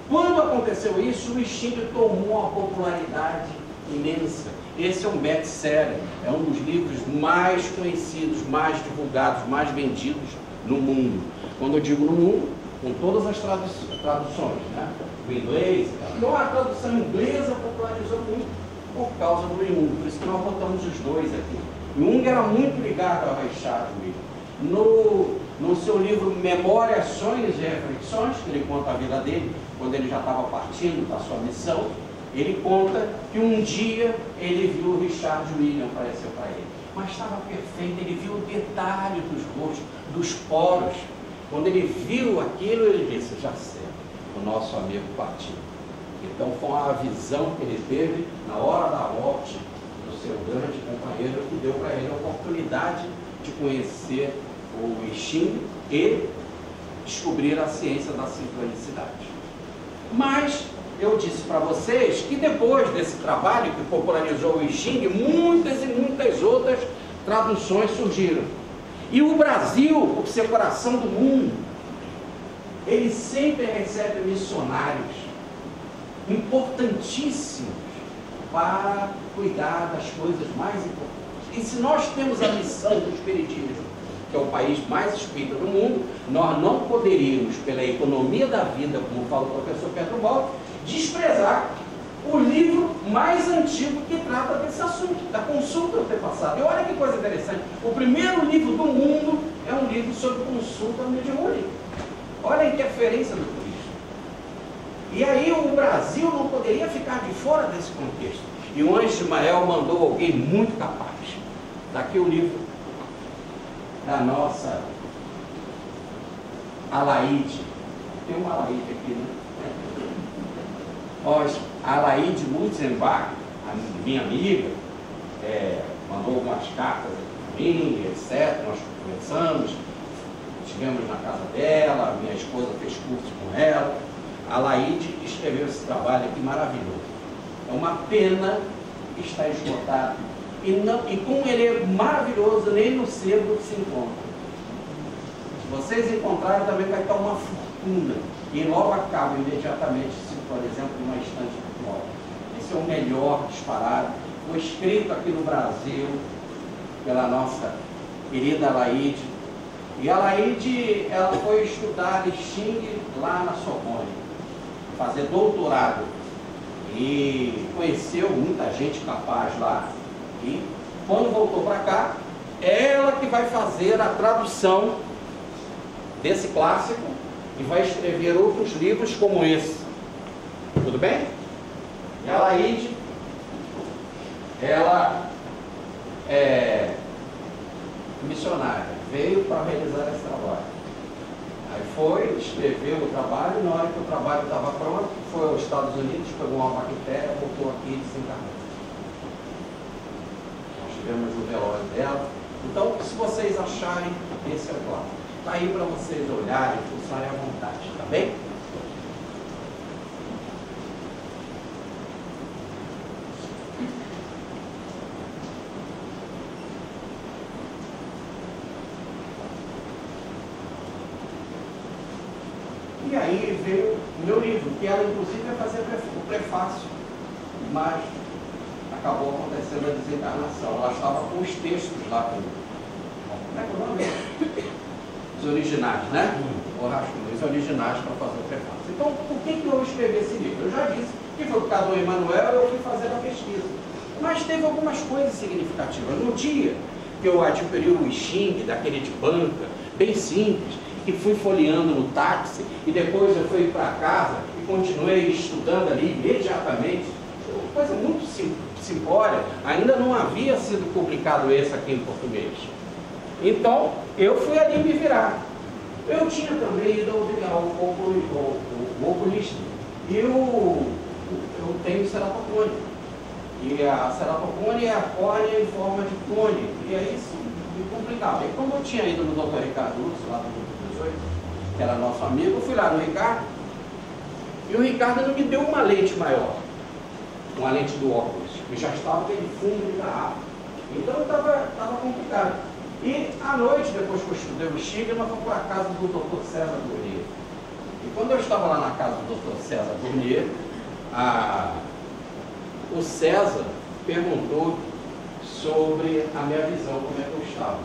quando aconteceu isso, o I Ching tomou uma popularidade imensa. Esse é um best-seller, é um dos livros mais conhecidos, mais divulgados, mais vendidos no mundo. Quando eu digo no mundo, com todas as traduções, né? O inglês. Então a tradução inglesa popularizou muito por causa do Jung, por isso que nós botamos os dois aqui. Jung era muito ligado ao Richard William. No seu livro Memórias, Sonhos e Reflexões, que ele conta a vida dele, quando ele já estava partindo da sua missão, ele conta que um dia ele viu o Richard William aparecer para ele. Mas estava perfeito, ele viu o detalhe dos rostos, dos poros. Quando ele viu aquilo, ele disse, já sei, o nosso amigo partiu. Então foi uma visão que ele teve na hora da morte do seu grande companheiro, que deu para ele a oportunidade de conhecer o I Ching e descobrir a ciência da sincronicidade. Mas eu disse para vocês que depois desse trabalho que popularizou o I Ching, muitas e muitas outras traduções surgiram. E o Brasil, por ser coração do mundo, ele sempre recebe missionários importantíssimos para cuidar das coisas mais importantes. E se nós temos a missão do Espiritismo, que é o país mais espírita do mundo, nós não poderíamos, pela economia da vida, como fala o professor Pedro Baldo, desprezar o livro mais antigo que trata desse assunto, da consulta antepassada. E olha que coisa interessante, o primeiro livro do mundo é um livro sobre consulta mediúnica. Olha a interferência do Cristo. E aí o Brasil não poderia ficar de fora desse contexto. E o anjo Ismael mandou alguém muito capaz. Daqui o livro da nossa Alaide. Tem uma Alaide aqui, né? A Alaide Mutzenbach, a minha amiga, mandou algumas cartas para mim, etc. Nós conversamos, estivemos na casa dela, minha esposa fez curso com ela. A Alaide escreveu esse trabalho aqui maravilhoso. É uma pena que está esgotado. E como ele é maravilhoso, nem no sebo se encontra. Se vocês encontrarem, também vai estar uma fortuna. E logo acaba imediatamente, se por exemplo, numa estante virtual. Esse é o melhor disparado. Foi escrito aqui no Brasil pela nossa querida Alaide. E a Alaide, ela foi estudar Xing lá na Sorbonne, fazer doutorado. E conheceu muita gente capaz lá. E quando voltou para cá, ela que vai fazer a tradução desse clássico e vai escrever outros livros como esse. Tudo bem? E a Alaide, ela é missionária, veio para realizar esse trabalho. Aí foi, escreveu o trabalho, e na hora que o trabalho estava pronto, foi aos Estados Unidos, pegou uma bactéria, voltou aqui e desencarnou. Nós tivemos o velório dela. Então, se vocês acharem, esse é o plano. Está aí para vocês olharem, fuçarem à vontade, tá bem? E aí veio o meu livro, que ela inclusive ia fazer o prefácio, mas acabou acontecendo a desencarnação. Ela estava com os textos lá, como é que é o nome? Os originais, né? Os originais para fazer o prefácio. Então, por que eu escrevi esse livro? Eu já disse que foi por causa do Emmanuel, eu fui fazer a pesquisa. Mas teve algumas coisas significativas. No dia que eu adquiri o Xing, daquele de banca, bem simples, que fui folheando no táxi, e depois eu fui para casa e continuei estudando ali imediatamente. Uma coisa muito simplória, ainda não havia sido publicado esse aqui em português. Então, eu fui ali me virar. Eu tinha também ido ao oculista, e eu tenho ceratocone. E a ceratocone é a córnea em forma de cone, e aí isso me complicava. E como eu tinha ido no Dr. Ricardo Lúcio, lá do que era nosso amigo, eu fui lá no Ricardo, e o Ricardo não me deu uma lente maior, uma lente do óculos, que já estava aquele fundo de garrafa. Então estava complicado. E à noite, depois que eu estudei o Xing, nós fomos para a casa do Dr. César Burnier. E quando eu estava lá na casa do Dr. César Burnier, o César perguntou sobre a minha visão, como é que eu estava.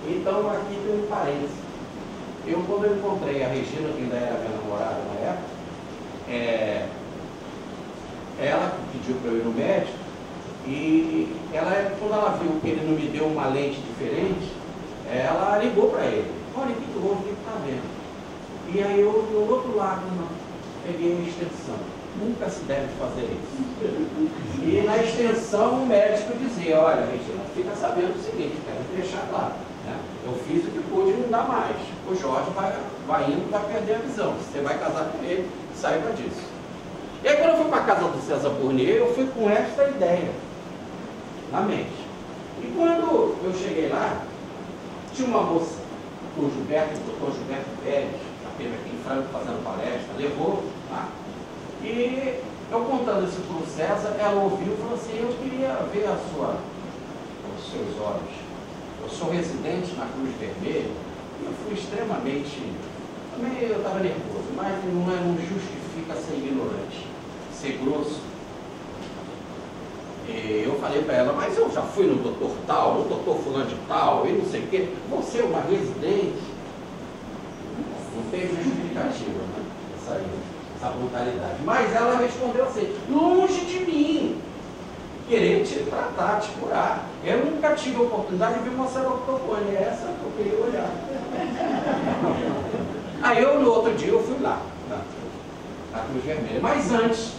Então aqui tem um parênteses. Quando eu encontrei a Regina, que ainda era minha namorada na época, ela pediu para eu ir no médico, e quando ela viu que ele não me deu uma lente diferente, ela ligou para ele. Olha, o que houve, o que está vendo? E aí eu, do outro lado, peguei a extensão. Nunca se deve fazer isso. E na extensão o médico dizia, olha, Regina, fica sabendo o seguinte, quero deixar claro. Eu fiz o que pude, não dá mais. O Jorge vai indo, vai perder a visão. Você vai casar com ele, saiba disso. E aí quando eu fui para a casa do César Burnier, eu fui com esta ideia na mente. E quando eu cheguei lá, tinha uma moça, o Dr. Gilberto Pérez, já esteve aqui em Franco fazendo palestra, levou lá. E eu contando isso para o César, ela ouviu e falou assim, eu queria ver os seus olhos. Eu sou residente na Cruz Vermelha e eu fui extremamente... Também eu estava nervoso, mas não justifica ser ignorante, ser grosso. E eu falei para ela, mas eu já fui no doutor tal, no doutor fulano de tal, e não sei o quê. Você é uma residente. Não tem justificativa, né? Essa aí. essa brutalidade. Mas ela respondeu assim: longe de mim querer te tratar, te curar. Eu nunca tive a oportunidade de ver uma ceratocone, é essa que eu queria olhar. Aí eu, no outro dia, eu fui lá, na Cruz Vermelha. Mas antes,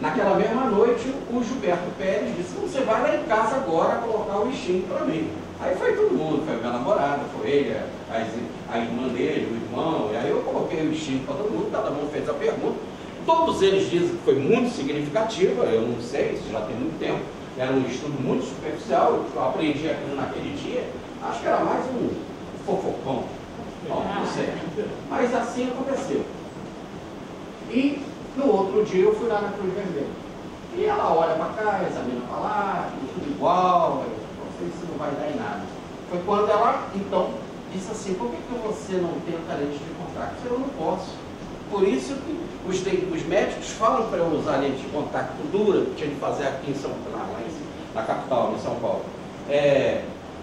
naquela mesma noite, o Gilberto Pérez disse: você vai lá em casa agora colocar o Ixim para mim. Aí foi todo mundo, foi minha namorada, foi ele, a irmã dele, o irmão, e aí eu coloquei o Ixim para todo mundo, cada um fez a pergunta. Todos eles dizem que foi muito significativa, eu não sei, isso já tem muito tempo, era um estudo muito superficial, eu aprendi aquilo naquele dia, acho que era mais um fofocão, não sei, mas assim aconteceu. E no outro dia eu fui lá na Cruz Vermelha, e ela olha para cá, examina para lá, tudo igual, isso não vai dar em nada. Foi quando ela, então, disse assim: por que você não tem a lente de contato? Eu não posso. Por isso que os médicos falam para eu usar lente de contato dura, que tinha de fazer aqui em São Paulo, na capital, em São Paulo.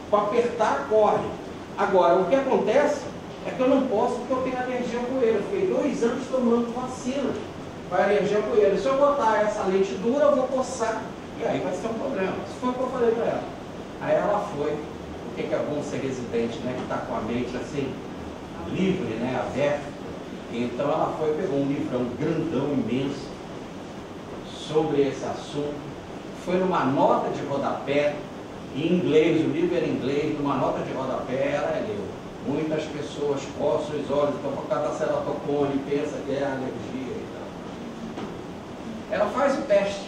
Para apertar a córnea. Agora, o que acontece é que eu não posso porque eu tenho alergia à poeira. Eu fiquei 2 anos tomando vacina para alergia à poeira. E se eu botar essa lente dura, eu vou coçar. E aí vai ser um problema. Isso foi o que eu falei para ela. Aí ela foi, o que é bom ser residente, né, que está com a mente assim, livre, né, aberta. Então ela foi, pegou um livrão grandão, imenso, sobre esse assunto, foi numa nota de rodapé, em inglês, o livro era em inglês, numa nota de rodapé, ela leu: muitas pessoas coçam os olhos, estão por causa da ceratocone, pensa que é alergia e tal. Ela faz o teste.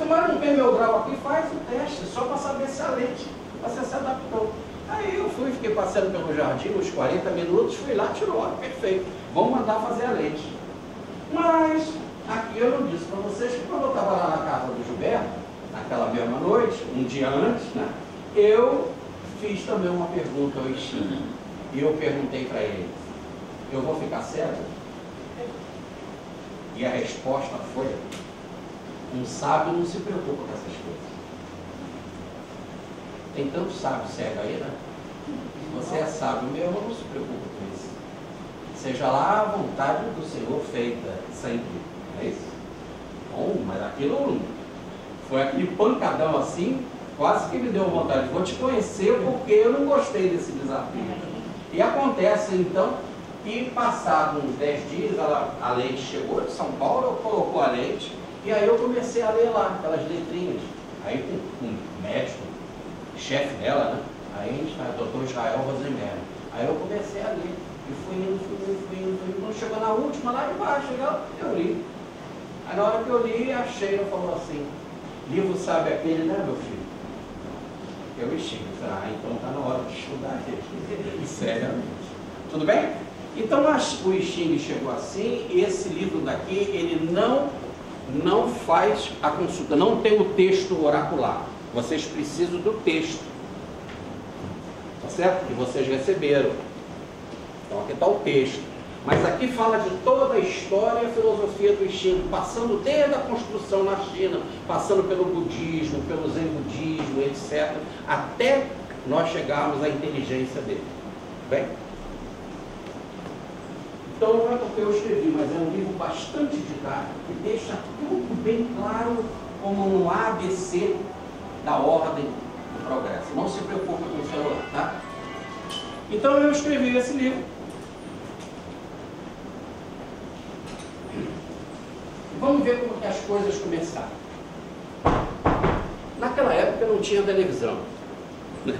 Mas não tem meu grau aqui, faz o teste, só para saber se a lente, você se adaptou. Aí eu fui, fiquei passeando pelo jardim uns 40 minutos, fui lá, tirou, perfeito, vamos mandar fazer a lente. Mas aqui eu não disse para vocês que quando eu estava lá na casa do Gilberto, naquela mesma noite, um dia antes, né, eu fiz também uma pergunta ao Ixim. E eu perguntei para ele: eu vou ficar cego? E a resposta foi: um sábio não se preocupa com essas coisas. Tem tanto sábio cego aí, né? Se você é sábio mesmo, não se preocupa com isso. Seja lá a vontade do Senhor feita sempre. É isso? Bom, mas aquilo foi aquele pancadão assim, quase que me deu vontade. Vou te conhecer porque eu não gostei desse desafio. E acontece então que passados uns 10 dias, a lente chegou de São Paulo, colocou a lente. E aí eu comecei a ler lá, aquelas letrinhas. Aí com um médico, chefe dela, né? Aí o doutor Israel Rosenberg. Aí eu comecei a ler. E fui indo. Quando chegou na última, lá embaixo, eu li. Aí na hora que eu li, a Sheila falou assim: livro sabe aquele, né, meu filho? Eu estive. Então está na hora de estudar ele. Seriamente. Tudo bem? Então o Ixing chegou assim, e esse livro daqui, ele não faz a consulta, não tem o texto oracular. Vocês precisam do texto, tá certo? Que vocês receberam. Então aqui está o texto. Mas aqui fala de toda a história e a filosofia do Ixing, passando desde a construção na China, passando pelo budismo, pelo zen budismo, etc., até nós chegarmos à inteligência dele. Bem? Então não é porque eu escrevi, mas é um livro bastante didático, que deixa tudo bem claro, como um ABC da ordem do progresso. Não se preocupe com o celular, tá? Então eu escrevi esse livro. Vamos ver como que as coisas começaram. Naquela época não tinha televisão, né?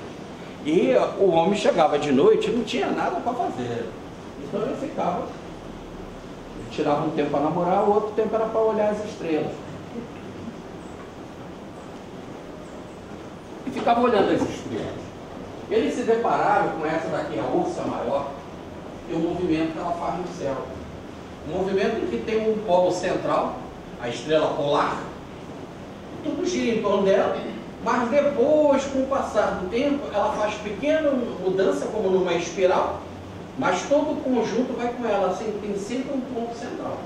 E o homem chegava de noite e não tinha nada para fazer. Então ele ficava, tirava um tempo para namorar, o outro tempo era para olhar as estrelas. E ficava olhando as estrelas. Eles se depararam com essa daqui, a Ursa Maior, e o movimento que ela faz no céu. Um movimento que tem um polo central, a estrela polar, tudo gira em torno dela, mas depois, com o passar do tempo, ela faz pequena mudança, como numa espiral, mas todo o conjunto vai com ela, assim, tem sempre um ponto central.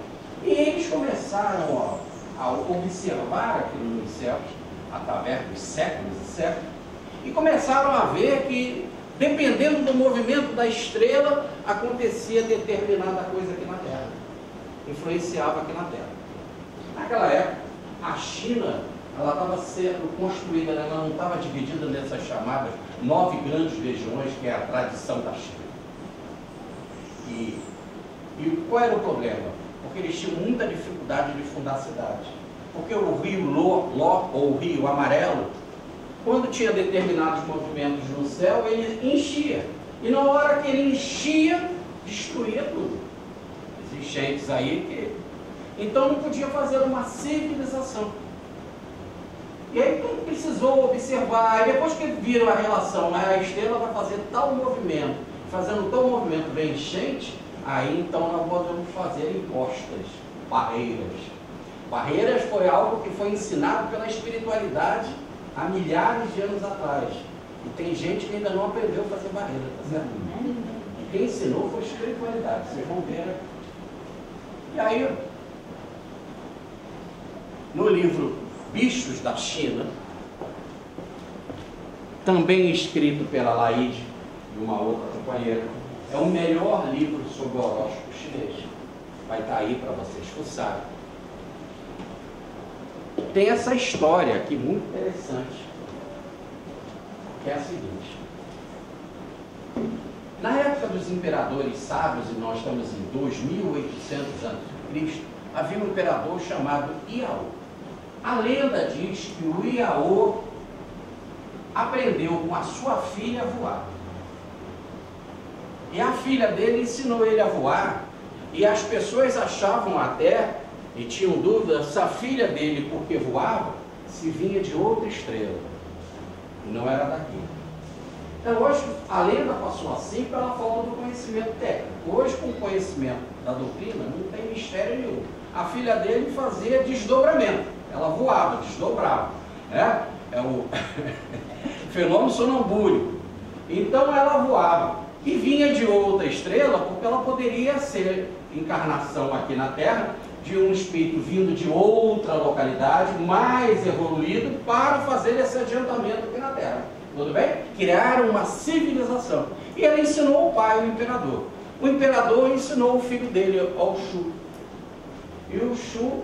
E eles começaram a observar aquilo nos céus, através dos séculos e séculos, e começaram a ver que, dependendo do movimento da estrela, acontecia determinada coisa aqui na Terra. influenciava aqui na Terra. Naquela época, a China, ela estava sendo construída, ela não estava dividida nessas chamadas 9 grandes regiões, que é a tradição da China. E qual era o problema? Porque eles tinham muita dificuldade de fundar a cidade. Porque o rio Ló, ou o rio Amarelo, quando tinha determinados movimentos no céu, ele enchia. E na hora que ele enchia, destruía tudo. As enchentes aí, então não podia fazer uma civilização. E aí precisou observar, e depois que viram a relação, a estrela vai fazer tal movimento, fazendo tal movimento vem enchente, aí então nós podemos fazer encostas, barreiras. Barreiras foi algo que foi ensinado pela espiritualidade há milhares de anos atrás. E tem gente que ainda não aprendeu a fazer barreira, tá certo? E quem ensinou foi a espiritualidade, vocês vão ver aqui. E aí, no livro Bichos da China, também escrito pela Laide e uma outra companheira, é o melhor livro sobre o horóscopo chinês. Vai estar aí para vocês fuçarem. Tem essa história aqui muito interessante, que é a seguinte. Na época dos imperadores sábios, e nós estamos em 2800 a.C., havia um imperador chamado Iao. A lenda diz que o Iao aprendeu com a sua filha a voar. E a filha dele ensinou ele a voar, e as pessoas achavam até, e tinham dúvida, se a filha dele, porque voava, se vinha de outra estrela. E não era daqui. Então hoje a lenda passou assim pela falta do conhecimento técnico. Hoje, com o conhecimento da doutrina, não tem mistério nenhum. A filha dele fazia desdobramento. Ela voava, desdobrava. Né? É o fenômeno sonambúrico. Então ela voava. E vinha de outra estrela, porque ela poderia ser encarnação aqui na Terra de um espírito vindo de outra localidade, mais evoluído, para fazer esse adiantamento aqui na Terra. Tudo bem? Criaram uma civilização. E ela ensinou o pai, o imperador. O imperador ensinou o filho dele, ao Shu. E o Shu,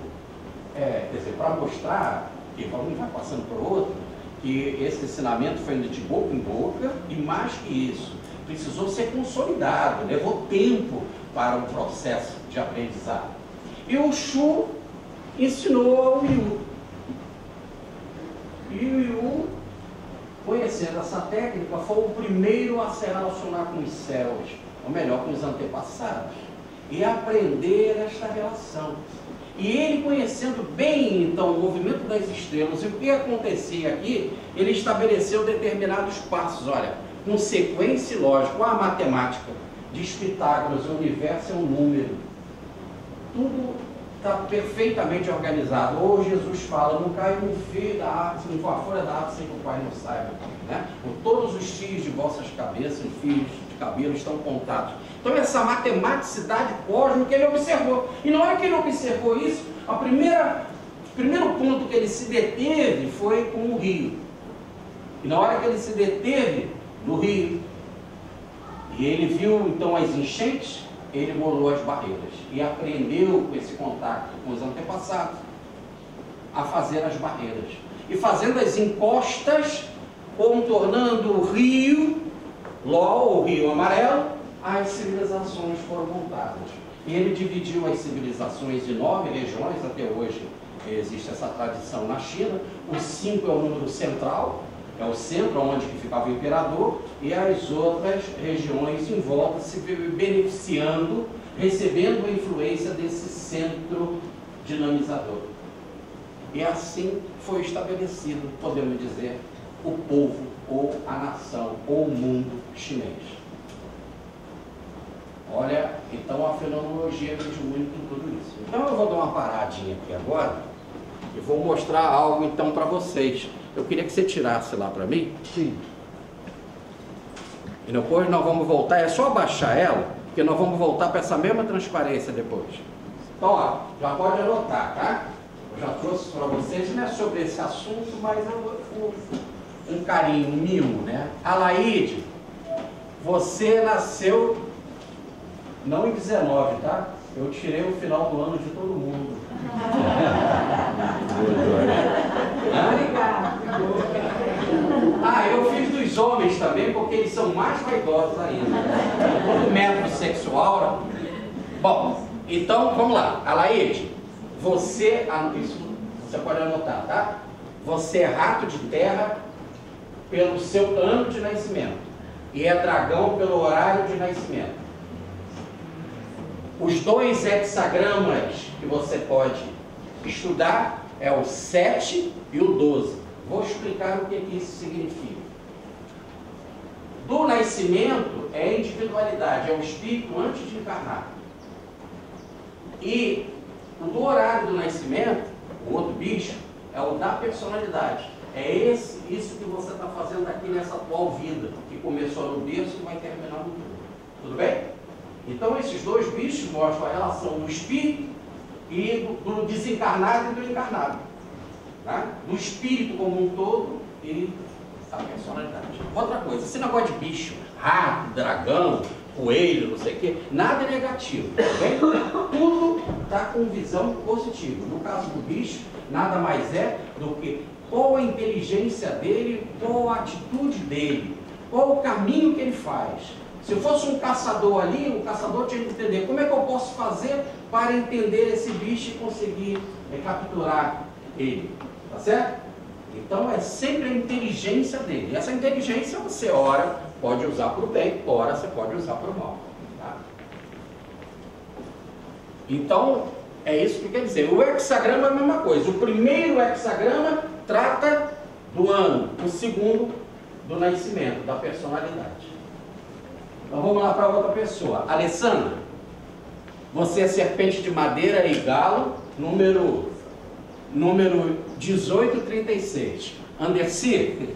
quer dizer, para mostrar, que um vai passando para o outro, que esse ensinamento foi de boca em boca, e mais que isso, precisou ser consolidado, levou tempo para o processo de aprendizado. E o Shu ensinou ao Yu. E o Yu, conhecendo essa técnica, foi o primeiro a se relacionar com os céus, ou melhor, com os antepassados, e aprender esta relação. E ele, conhecendo bem, então, o movimento das estrelas e o que acontecia aqui, ele estabeleceu determinados passos. Olha, com sequência lógica, a matemática diz Pitágoras, o universo é um número. Tudo está perfeitamente organizado. Ou Jesus fala, não cai um fio da árvore, não for a folha da árvore sem que o Pai não saiba. Né? Com todos os fios de vossas cabeças, fios de cabelo estão contados. Então essa matematicidade cósmica ele observou. E na hora que ele observou isso, o primeiro ponto que ele se deteve foi com o rio. E na hora que ele se deteve no rio, e ele viu então as enchentes, ele bolou as barreiras e aprendeu com esse contato com os antepassados a fazer as barreiras. E fazendo as encostas, contornando o rio Ló, o rio Amarelo, as civilizações foram montadas. E ele dividiu as civilizações em 9 regiões, até hoje existe essa tradição na China. O 5 é o número central, é o centro onde ficava o imperador, e as outras regiões em volta se beneficiando, recebendo a influência desse centro dinamizador. E assim foi estabelecido, podemos dizer, o povo, ou a nação, ou o mundo chinês. Olha, então a fenomenologia diz muito em tudo isso. Então eu vou dar uma paradinha aqui agora, e vou mostrar algo então para vocês. Eu queria que você tirasse lá para mim. Sim. E depois nós vamos voltar, é só abaixar ela, porque nós vamos voltar para essa mesma transparência depois. Então, ó, já pode anotar, tá? Eu já trouxe para vocês, não é sobre esse assunto, mas um carinho, um mimo, né? Alaide, você nasceu, não em 19, tá? Eu tirei o final do ano de todo mundo. Ah, eu fiz dos homens também, porque eles são mais vaidosos ainda. Todo método sexual. Bom, então vamos lá. Alaide, você, isso você pode anotar, tá? Você é rato de terra pelo seu ano de nascimento e é dragão pelo horário de nascimento. Os dois hexagramas que você pode estudar é o 7 e o 12. Vou explicar o que isso significa. Do nascimento é individualidade, é o espírito antes de encarnar. E o do horário do nascimento, o outro bicho, é o da personalidade. É isso que você está fazendo aqui nessa atual vida, que começou no berço e vai terminar no túmulo. Tudo bem? Então esses dois bichos mostram a relação do espírito e do desencarnado e do encarnado. Tá? Do espírito como um todo e da personalidade. Outra coisa, esse negócio de bicho, rato, dragão, coelho, não sei o quê, nada é negativo. Tá bem? Tudo está com visão positiva. No caso do bicho, nada mais é do que qual a inteligência dele, qual a atitude dele, qual o caminho que ele faz. Se fosse um caçador ali, o caçador tinha que entender como é que eu posso fazer para entender esse bicho e conseguir capturar ele. Tá certo? Então é sempre a inteligência dele. E essa inteligência você, ora, pode usar para o bem, ora você pode usar para o mal. Tá? Então, é isso que quer dizer. O hexagrama é a mesma coisa. O primeiro hexagrama trata do ano, o segundo do nascimento, da personalidade. Então vamos lá para outra pessoa. Alessandra, você é serpente de madeira e galo, número 1836. Anderci,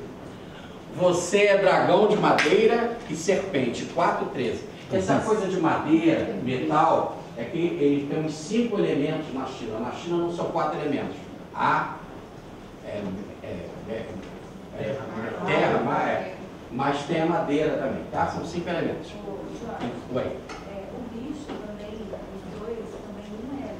você é dragão de madeira e serpente, 413. Essa coisa de madeira, metal, é que ele tem uns 5 elementos na China. Na China não são 4 elementos. Terra, mas tem a madeira também, tá? São 5 elementos. O bicho também, os dois, também um é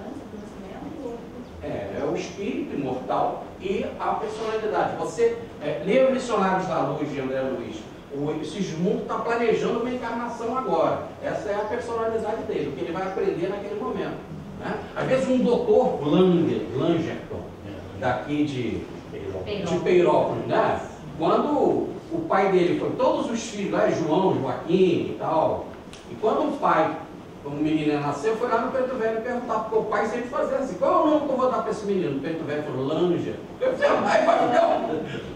antes do nascimento e o outro. É o espírito imortal e a personalidade. Você lê o Missionários da Luz de André Luiz. O Sigismundo está planejando uma encarnação agora. Essa é a personalidade dele, o que ele vai aprender naquele momento. Né? Às vezes um doutor Blangerton, daqui de Peirópolis, né? Quando o pai dele foi, todos os filhos lá, João, Joaquim e tal, e quando o pai, como o menino nasceu, foi lá no Preto Velho perguntar, porque o pai sempre fazia assim, qual é o nome que eu vou dar para esse menino? O Preto Velho falou, Langer. Eu falei,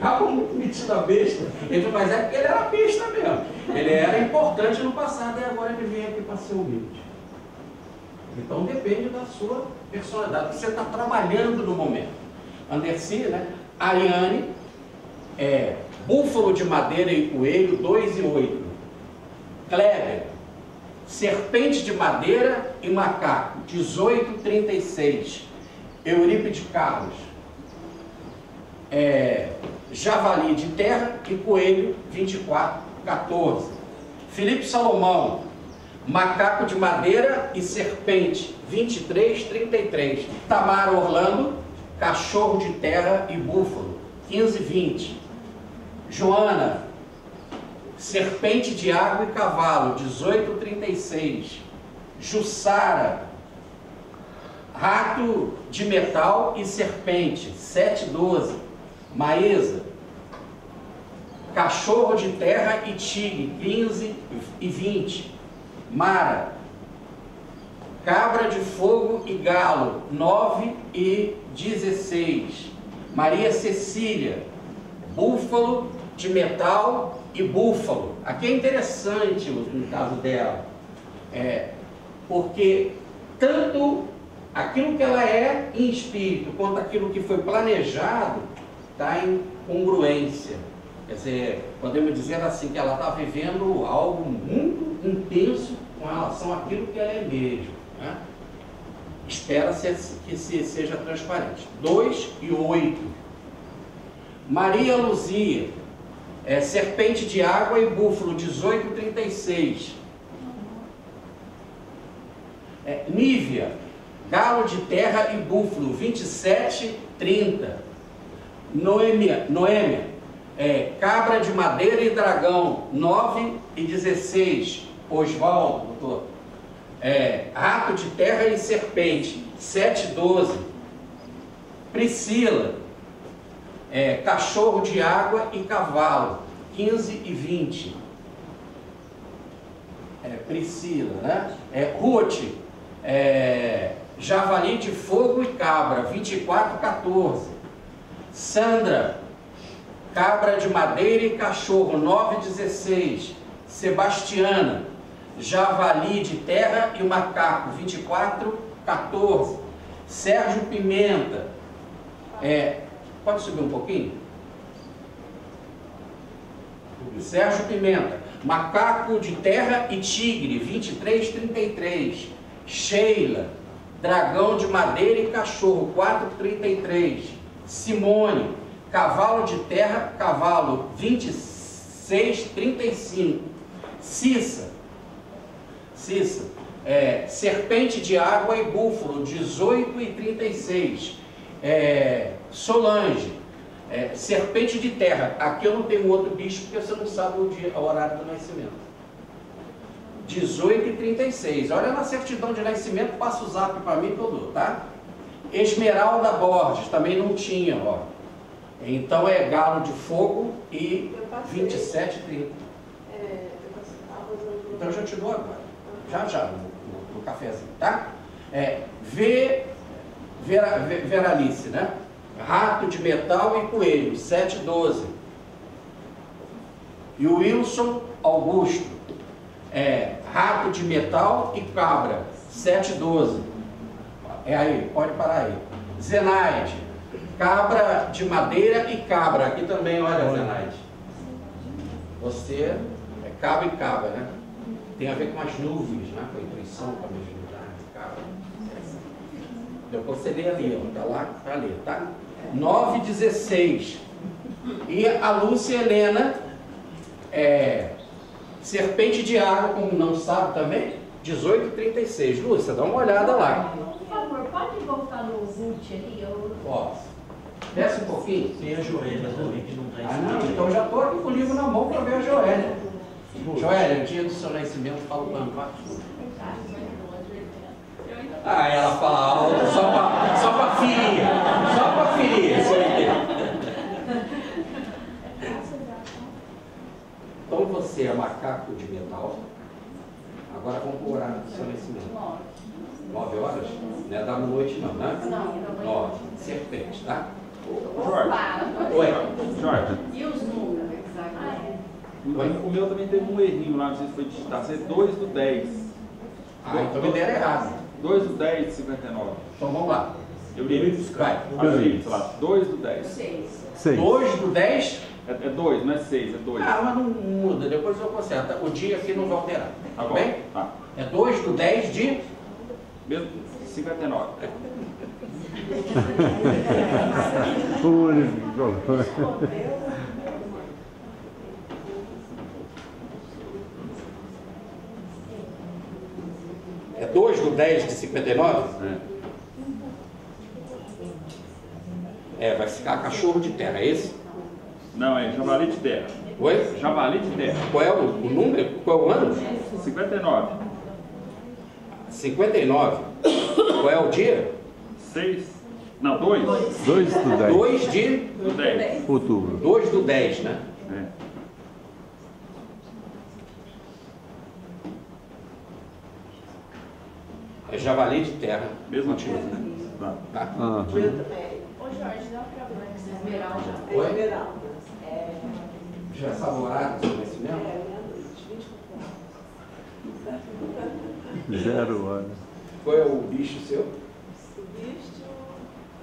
acaba metido a besta. Ele falou, mas é porque ele era besta mesmo. Ele era importante no passado e agora ele vem aqui para ser humilde. Então depende da sua personalidade, que você está trabalhando no momento. Anderci, né? Ariane é búfalo de madeira e coelho, 2 e 8. Kleber, serpente de madeira e macaco, 1836. Eurípides Carlos, javali de terra e coelho, 2414. Felipe Salomão, macaco de madeira e serpente, 2333. Tamara Orlando, cachorro de terra e búfalo, 1520. Joana, serpente de água e cavalo, 1836. Jussara, rato de metal e serpente, 712. Maísa, cachorro de terra e tigre, 15 e 20. Mara, cabra de fogo e galo, 9 e 16. Maria Cecília, búfalo de metal e búfalo. Aqui é interessante no caso dela, porque tanto aquilo que ela é em espírito, quanto aquilo que foi planejado, está em congruência. Quer dizer, podemos dizer assim, que ela está vivendo algo muito intenso com relação àquilo que ela é mesmo. Né? Espera-se que seja transparente. 2 e 8. Maria Luzia, serpente de água e búfalo, 1836. Nívea, galo de terra e búfalo, 27,30. Noêmia, cabra de madeira e dragão, 9,16. Osvaldo, doutor. Rato de terra e serpente, 7,12. Priscila, cachorro de água e cavalo, 15,20. Priscila, né? Ruth, javali de fogo e cabra, 24,14. Sandra, cabra de madeira e cachorro, 9,16. Sebastiana, javali de terra e macaco, 24,14. Sérgio Pimenta, pode subir um pouquinho? Sérgio Pimenta, macaco de terra e tigre, 23,33. Sheila, dragão de madeira e cachorro, 4,33. Simone, cavalo de terra, cavalo, 26,35. Cissa, serpente de água e búfalo, 18,36. Solange, serpente de terra. Aqui eu não tenho outro bicho porque você não sabe o horário do nascimento. 18,36. Olha na certidão de nascimento, passa o zap para mim que eu dou, tá? Esmeralda Borges, também não tinha, ó. Então galo de fogo e 27,30. Então eu já te dou agora. Já, no cafezinho, tá? Veralice, né? Rato de metal e coelho, 7,12. E o Wilson Augusto, rato de metal e cabra, 7,12. Aí, pode parar aí. Zenaide, cabra de madeira e cabra. Aqui também, olha, Zenaide. Você cabra e cabra, né? Tem a ver com as nuvens, né? Com a intuição, com a mediunidade, cabra. Depois você lê ali, ó. Tá lá para ler, tá? 9,16. E a Lúcia Helena, serpente de água, como não sabe também, 18,36. Lúcia, dá uma olhada lá. Por favor, pode voltar no Ruth ali? Ó, desce um pouquinho. Tem a Joelha também, que não está Não, então já estou aqui com o livro na mão para ver a Joélia. Joélia, o dia do seu nascimento, fala o banco. Ela fala alto, só para ferir. Só para ferir, se eu entendo. Então você é macaco de metal. Agora vamos para o horário do seu nascimento. 9 horas? Não é da noite não, né? Não. 9. Serpente, tá? Jorge. Oi. Jorge. E os números, exatamente? O meu também teve um errinho lá, não sei se foi digitar. Você é 2/10. Então me deram errado. 2/10 de 59. Então vamos lá. Eu li. Vai. Sei lá. 2/10. 6. 2/10? É 2, não é 6, é 2. Mas não muda, depois eu conserto. O dia aqui não vai alterar. Tá Tá bom. bem? Tá. É 2/10 de. Mesmo 59. É 2/10 de 59? Vai ficar cachorro de terra, é esse? Não, é javali de terra. Oi? Javali de terra. Qual é o número? Qual é o ano? 59. 59. Qual é o dia? 6. Não, 2. 2/10. 2 de. Do 10. Outubro. 2/10, né? É javali de terra. Mesmo tipo. Tá. Tá? Ah, Ô Jorge, dá pra ver. Esmeralda. Oi? Esmeralda. Já sabe o horário do seu nascimento? Meia-noite, 24 horas. 0 horas. Qual é o bicho seu? O bicho.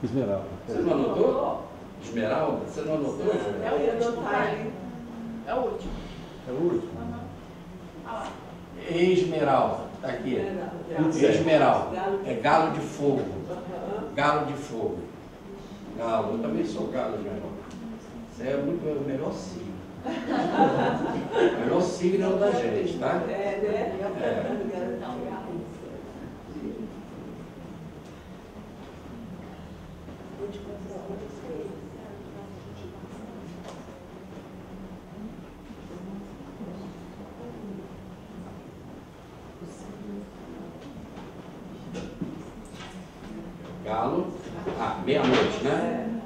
Esmeralda. Você não anotou? Esmeralda? Você não anotou? É o último. É o último. É o último. Esmeralda. Tá aqui. Esmeralda. É galo de fogo. Galo de fogo. Galo. Eu também sou galo de fogo. Você é muito o melhor signo. O melhor signo é o da gente, tá? É, né? Galo. Ah, meia-noite, né?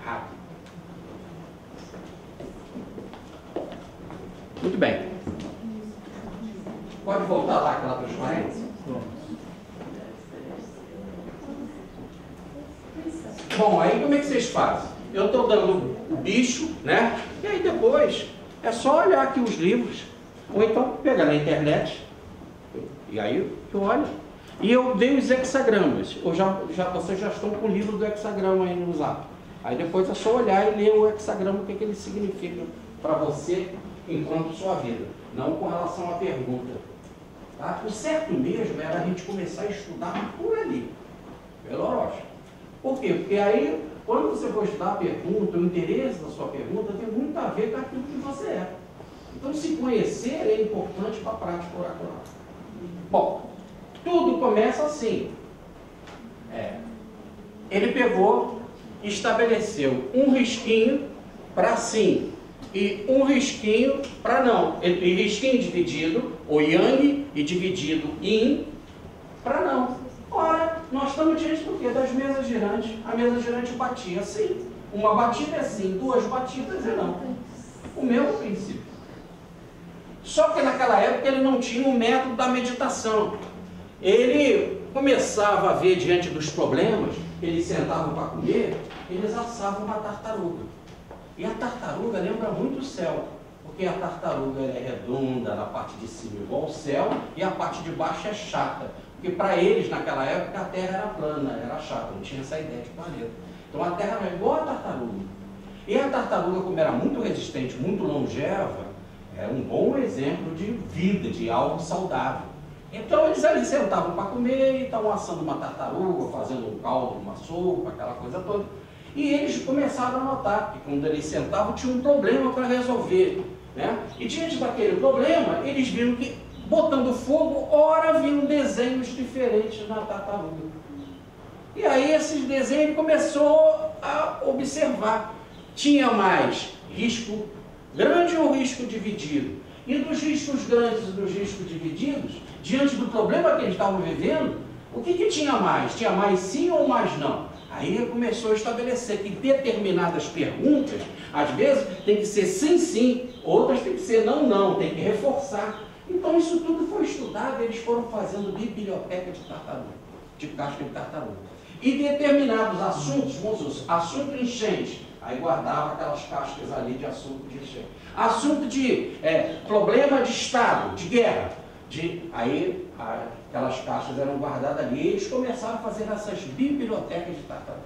Rápido. Muito bem. Pode voltar lá aquela transparência? Bom, aí como é que vocês fazem? Eu estou dando o bicho, né? E aí depois é só olhar aqui os livros. Ou então pegar na internet. E aí eu olho. E eu dei os hexagramas. Vocês já estão com o livro do hexagrama aí no Zap. Aí depois é só olhar e ler o hexagrama, o que ele significa para você enquanto sua vida. Não com relação à pergunta. Tá? O certo mesmo era a gente começar a estudar por ali, pelo horóscopo. Por quê? Porque aí, quando você for estudar a pergunta, o interesse da sua pergunta tem muito a ver com aquilo que você é. Então, se conhecer é importante para a prática oracular. Bom, tudo começa assim. Ele pegou, estabeleceu um risquinho para sim e um risquinho para não. E risquinho dividido, o yang, e dividido yin, para não. Ora, nós estamos diante do quê? Das mesas girantes. A mesa girante batia sim. Uma batida é sim, duas batidas é não. O mesmo princípio. Só que naquela época ele não tinha o método da meditação. Ele começava a ver diante dos problemas, eles sentavam para comer, eles assavam uma tartaruga. E a tartaruga lembra muito o céu, porque a tartaruga ela é redonda na parte de cima igual ao céu e a parte de baixo é chata. Porque para eles naquela época a Terra era plana, era chata, não tinha essa ideia de planeta. Então a Terra era igual a tartaruga. E a tartaruga, como era muito resistente, muito longeva, é um bom exemplo de vida, de algo saudável. Então eles ali sentavam para comer e estavam assando uma tartaruga, fazendo um caldo, uma sopa, aquela coisa toda. E eles começaram a notar que quando eles sentavam tinha um problema para resolver, né? E diante daquele problema, eles viram que botando fogo, ora viam desenhos diferentes na tartaruga. E aí esses desenhos ele começou a observar. Tinha mais risco grande ou risco dividido? E dos riscos grandes e dos riscos divididos, diante do problema que eles estavam vivendo, o que tinha mais? Tinha mais sim ou mais não? Aí ele começou a estabelecer que determinadas perguntas, às vezes, tem que ser sim, sim, outras tem que ser não, não, tem que reforçar. Então isso tudo foi estudado, eles foram fazendo biblioteca de tartaruga, de casca de tartaruga. E determinados assuntos, assunto enchente, aí guardava aquelas cascas ali de assunto de enchente. Assunto de problema de Estado, de guerra, aí aquelas caixas eram guardadas ali e eles começaram a fazer essas bibliotecas de tartaruga.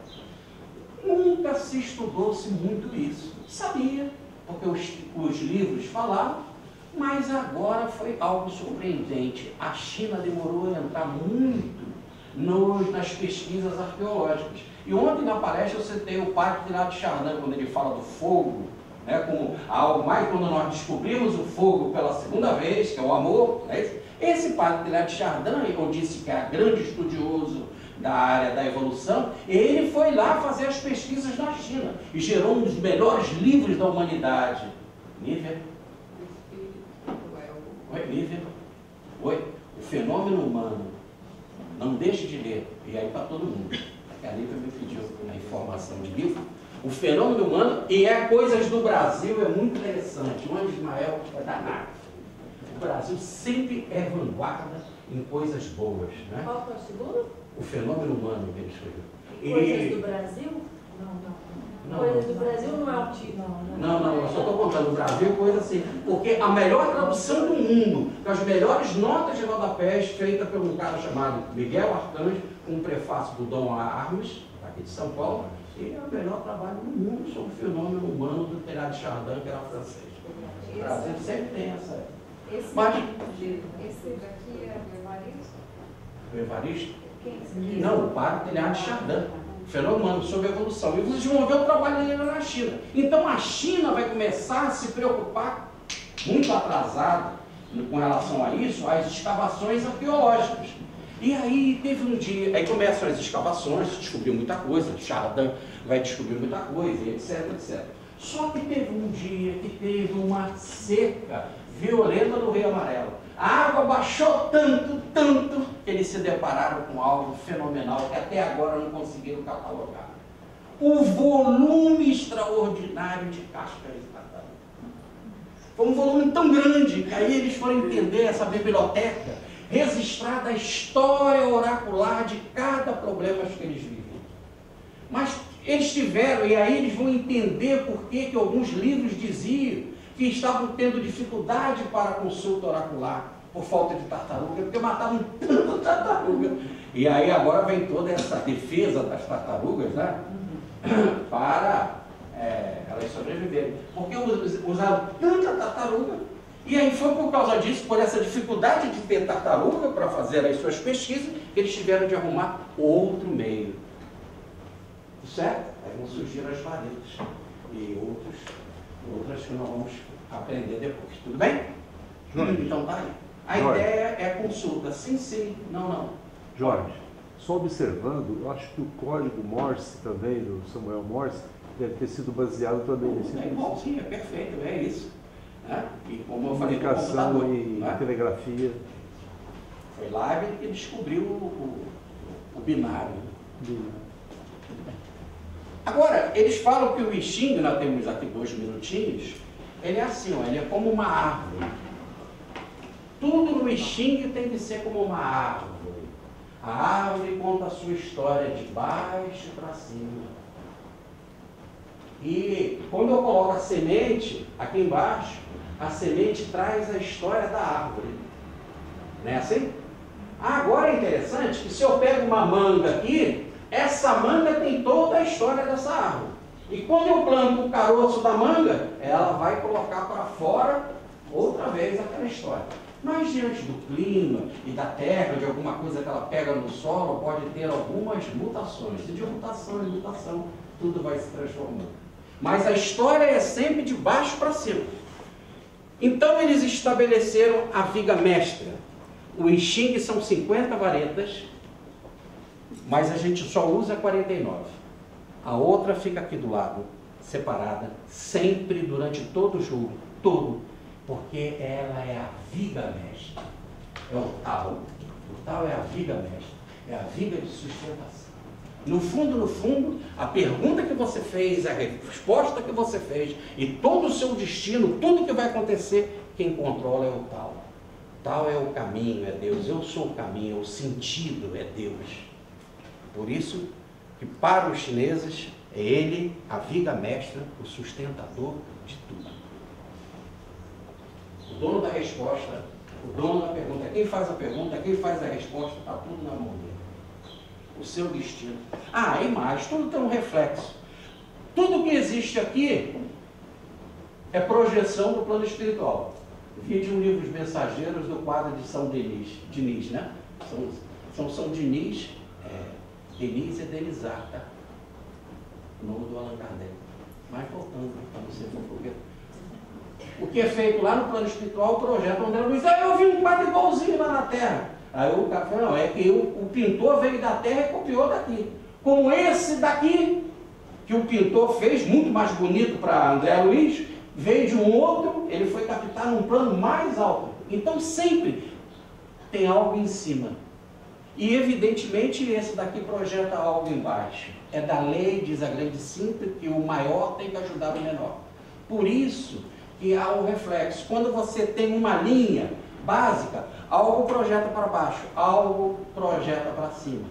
Nunca se estudou-se muito isso. Sabia, porque os livros falavam, mas agora foi algo surpreendente. A China demorou a entrar muito nas pesquisas arqueológicas. E ontem na palestra eu citei o padre Teilhard de Chardin, quando ele fala do fogo, né, como algo mais quando nós descobrimos o fogo pela segunda vez, que é o amor, né? Esse padre Teilhard de Chardin, eu disse que é grande estudioso da área da evolução, ele foi lá fazer as pesquisas na China e gerou um dos melhores livros da humanidade. Nívia? Oi, Nívia? Oi? O fenômeno humano. Não deixe de ler. E aí para todo mundo. A Nívia me pediu a informação de livro. O fenômeno humano e coisas do Brasil é muito interessante. O Anjo Ismael é danado. O Brasil sempre é vanguarda em coisas boas. Né? Qual foi o segundo? O fenômeno humano que ele escreveu. Coisas do Brasil? Não. Coisas do Brasil não é o título. Não, eu só estou contando o Brasil, coisa assim. Porque a melhor tradução do mundo, com as melhores notas de rodapés, feita por um cara chamado Miguel Arcanjo, com um prefácio do Dom Armes, aqui de São Paulo, e é o melhor trabalho do mundo sobre o fenômeno humano do Teilhard de Chardin, que era francês. O Brasil sempre tem essa. Esse daqui é o Evaristo? O Evaristo? Quem? Não, o padre Teilhard de Chardin. Fenômeno humano sobre evolução. E vocês vão ver o trabalho dele na China. Então a China vai começar a se preocupar, muito atrasada, com relação a isso, as escavações arqueológicas. E aí teve um dia, aí começam as escavações, se descobriu muita coisa, Chardin vai descobrir muita coisa, etc, etc. Só que teve um dia que teve uma seca violenta no Rio Amarelo. A água baixou tanto, tanto, que eles se depararam com algo fenomenal que até agora não conseguiram catalogar. O volume extraordinário de cascas de tartaruga. Foi um volume tão grande que aí eles foram entender essa biblioteca registrada a história oracular de cada problema que eles vivem. Mas eles tiveram, e aí eles vão entender por que alguns livros diziam que estavam tendo dificuldade para a consulta oracular por falta de tartaruga, porque matavam tanta tartaruga. E aí agora vem toda essa defesa das tartarugas, né? Para elas sobreviverem. Porque usaram tanta tartaruga, e aí foi por causa disso, por essa dificuldade de ter tartaruga para fazer as suas pesquisas, que eles tiveram de arrumar outro meio. Certo? Aí vão surgir as varetas e outras que nós vamos aprender depois. Tudo bem? Jorge. Então tá aí. A Jorge. ideia é consulta. Sim, não. Jorge, só observando, eu acho que o código Morse também, do Samuel Morse, deve ter sido baseado também nesse É igualzinho, é perfeito, é isso. Né? E como eu falei, do comunicação computador, e né? telegrafia. Foi lá que ele descobriu o binário. Agora, eles falam que o I Ching, nós temos aqui 2 minutinhos, ele é assim, ó, ele é como uma árvore. Tudo no I Ching tem que ser como uma árvore. A árvore conta a sua história de baixo para cima. E quando eu coloco a semente aqui embaixo, a semente traz a história da árvore. Não é assim? Agora é interessante que se eu pego uma manga aqui, essa manga tem toda a história dessa árvore. E quando eu planto o caroço da manga, ela vai colocar para fora outra vez aquela história. Mas diante do clima e da terra, de alguma coisa que ela pega no solo, pode ter algumas mutações. E de mutação em mutação, tudo vai se transformando. Mas a história é sempre de baixo para cima. Então eles estabeleceram a viga mestra. O I Ching são 50 varetas, mas a gente só usa 49. A outra fica aqui do lado, separada, sempre durante todo o jogo, todo, porque ela é a viga mestra. É o tal. O tal é a viga mestra, é a viga de sustentação. No fundo, a pergunta que você fez, a resposta que você fez e todo o seu destino, tudo que vai acontecer, quem controla é o tal. Tal é o caminho, é Deus. Eu sou o caminho, o sentido é Deus. Por isso que para os chineses é ele, a viga mestra, o sustentador de tudo. O dono da resposta, o dono da pergunta, quem faz a pergunta, quem faz a resposta, está tudo na mão dele. O seu destino. E mais, tudo tem um reflexo. Tudo que existe aqui é projeção do plano espiritual. Vi de um livro Os Mensageiros do quadro de São Denis, né? São Denis, Denis é Denisar, tá? O nome do Allan Kardec. Mas voltando, para você fofoqueiro. O que é feito lá no plano espiritual, o projeto André Luiz. Eu vi um quadro igualzinho lá na Terra. Aí o cara falou, não, é que o pintor veio da Terra e copiou daqui. Como esse daqui, que o pintor fez, muito mais bonito para André Luiz, veio de um outro, ele foi captar num plano mais alto. Então sempre tem algo em cima. E evidentemente esse daqui projeta algo embaixo. É da lei, diz a grande síntese, que o maior tem que ajudar o menor. Por isso que há o reflexo. Quando você tem uma linha básica, algo projeta para baixo, algo projeta para cima.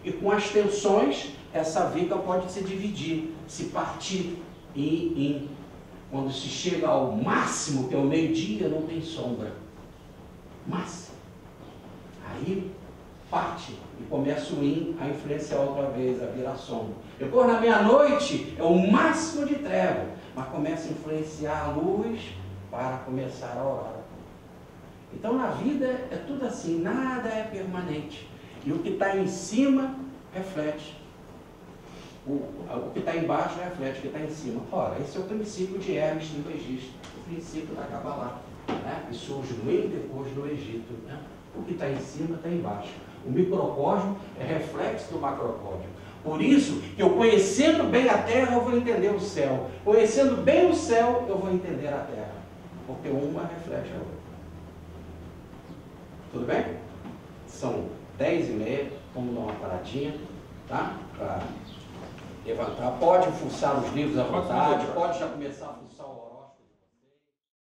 E com as tensões, essa viga pode se dividir, se partir em. Quando se chega ao máximo, que é o meio-dia, não tem sombra. Máximo. Aí parte e começa o yin a influenciar outra vez, a virar sombra. Depois, na meia-noite, é o máximo de treva, mas começa a influenciar a luz para começar a aurora. Então, na vida é tudo assim, nada é permanente. E o que está em cima reflete. O que está embaixo reflete o que está em cima. Ora, esse é o princípio de Hermes Trismegisto, o princípio da Kabbalah. né? E surge muito depois no Egito, né? O que está em cima está embaixo. O microcosmo é reflexo do macrocosmo. Por isso que eu, conhecendo bem a terra, eu vou entender o céu. Conhecendo bem o céu, eu vou entender a terra. Porque uma reflete a outra. Tudo bem? São 10h30, vamos dar uma paradinha, tá? Para levantar. Pode fuçar os livros à vontade, pode já começar a fuçar.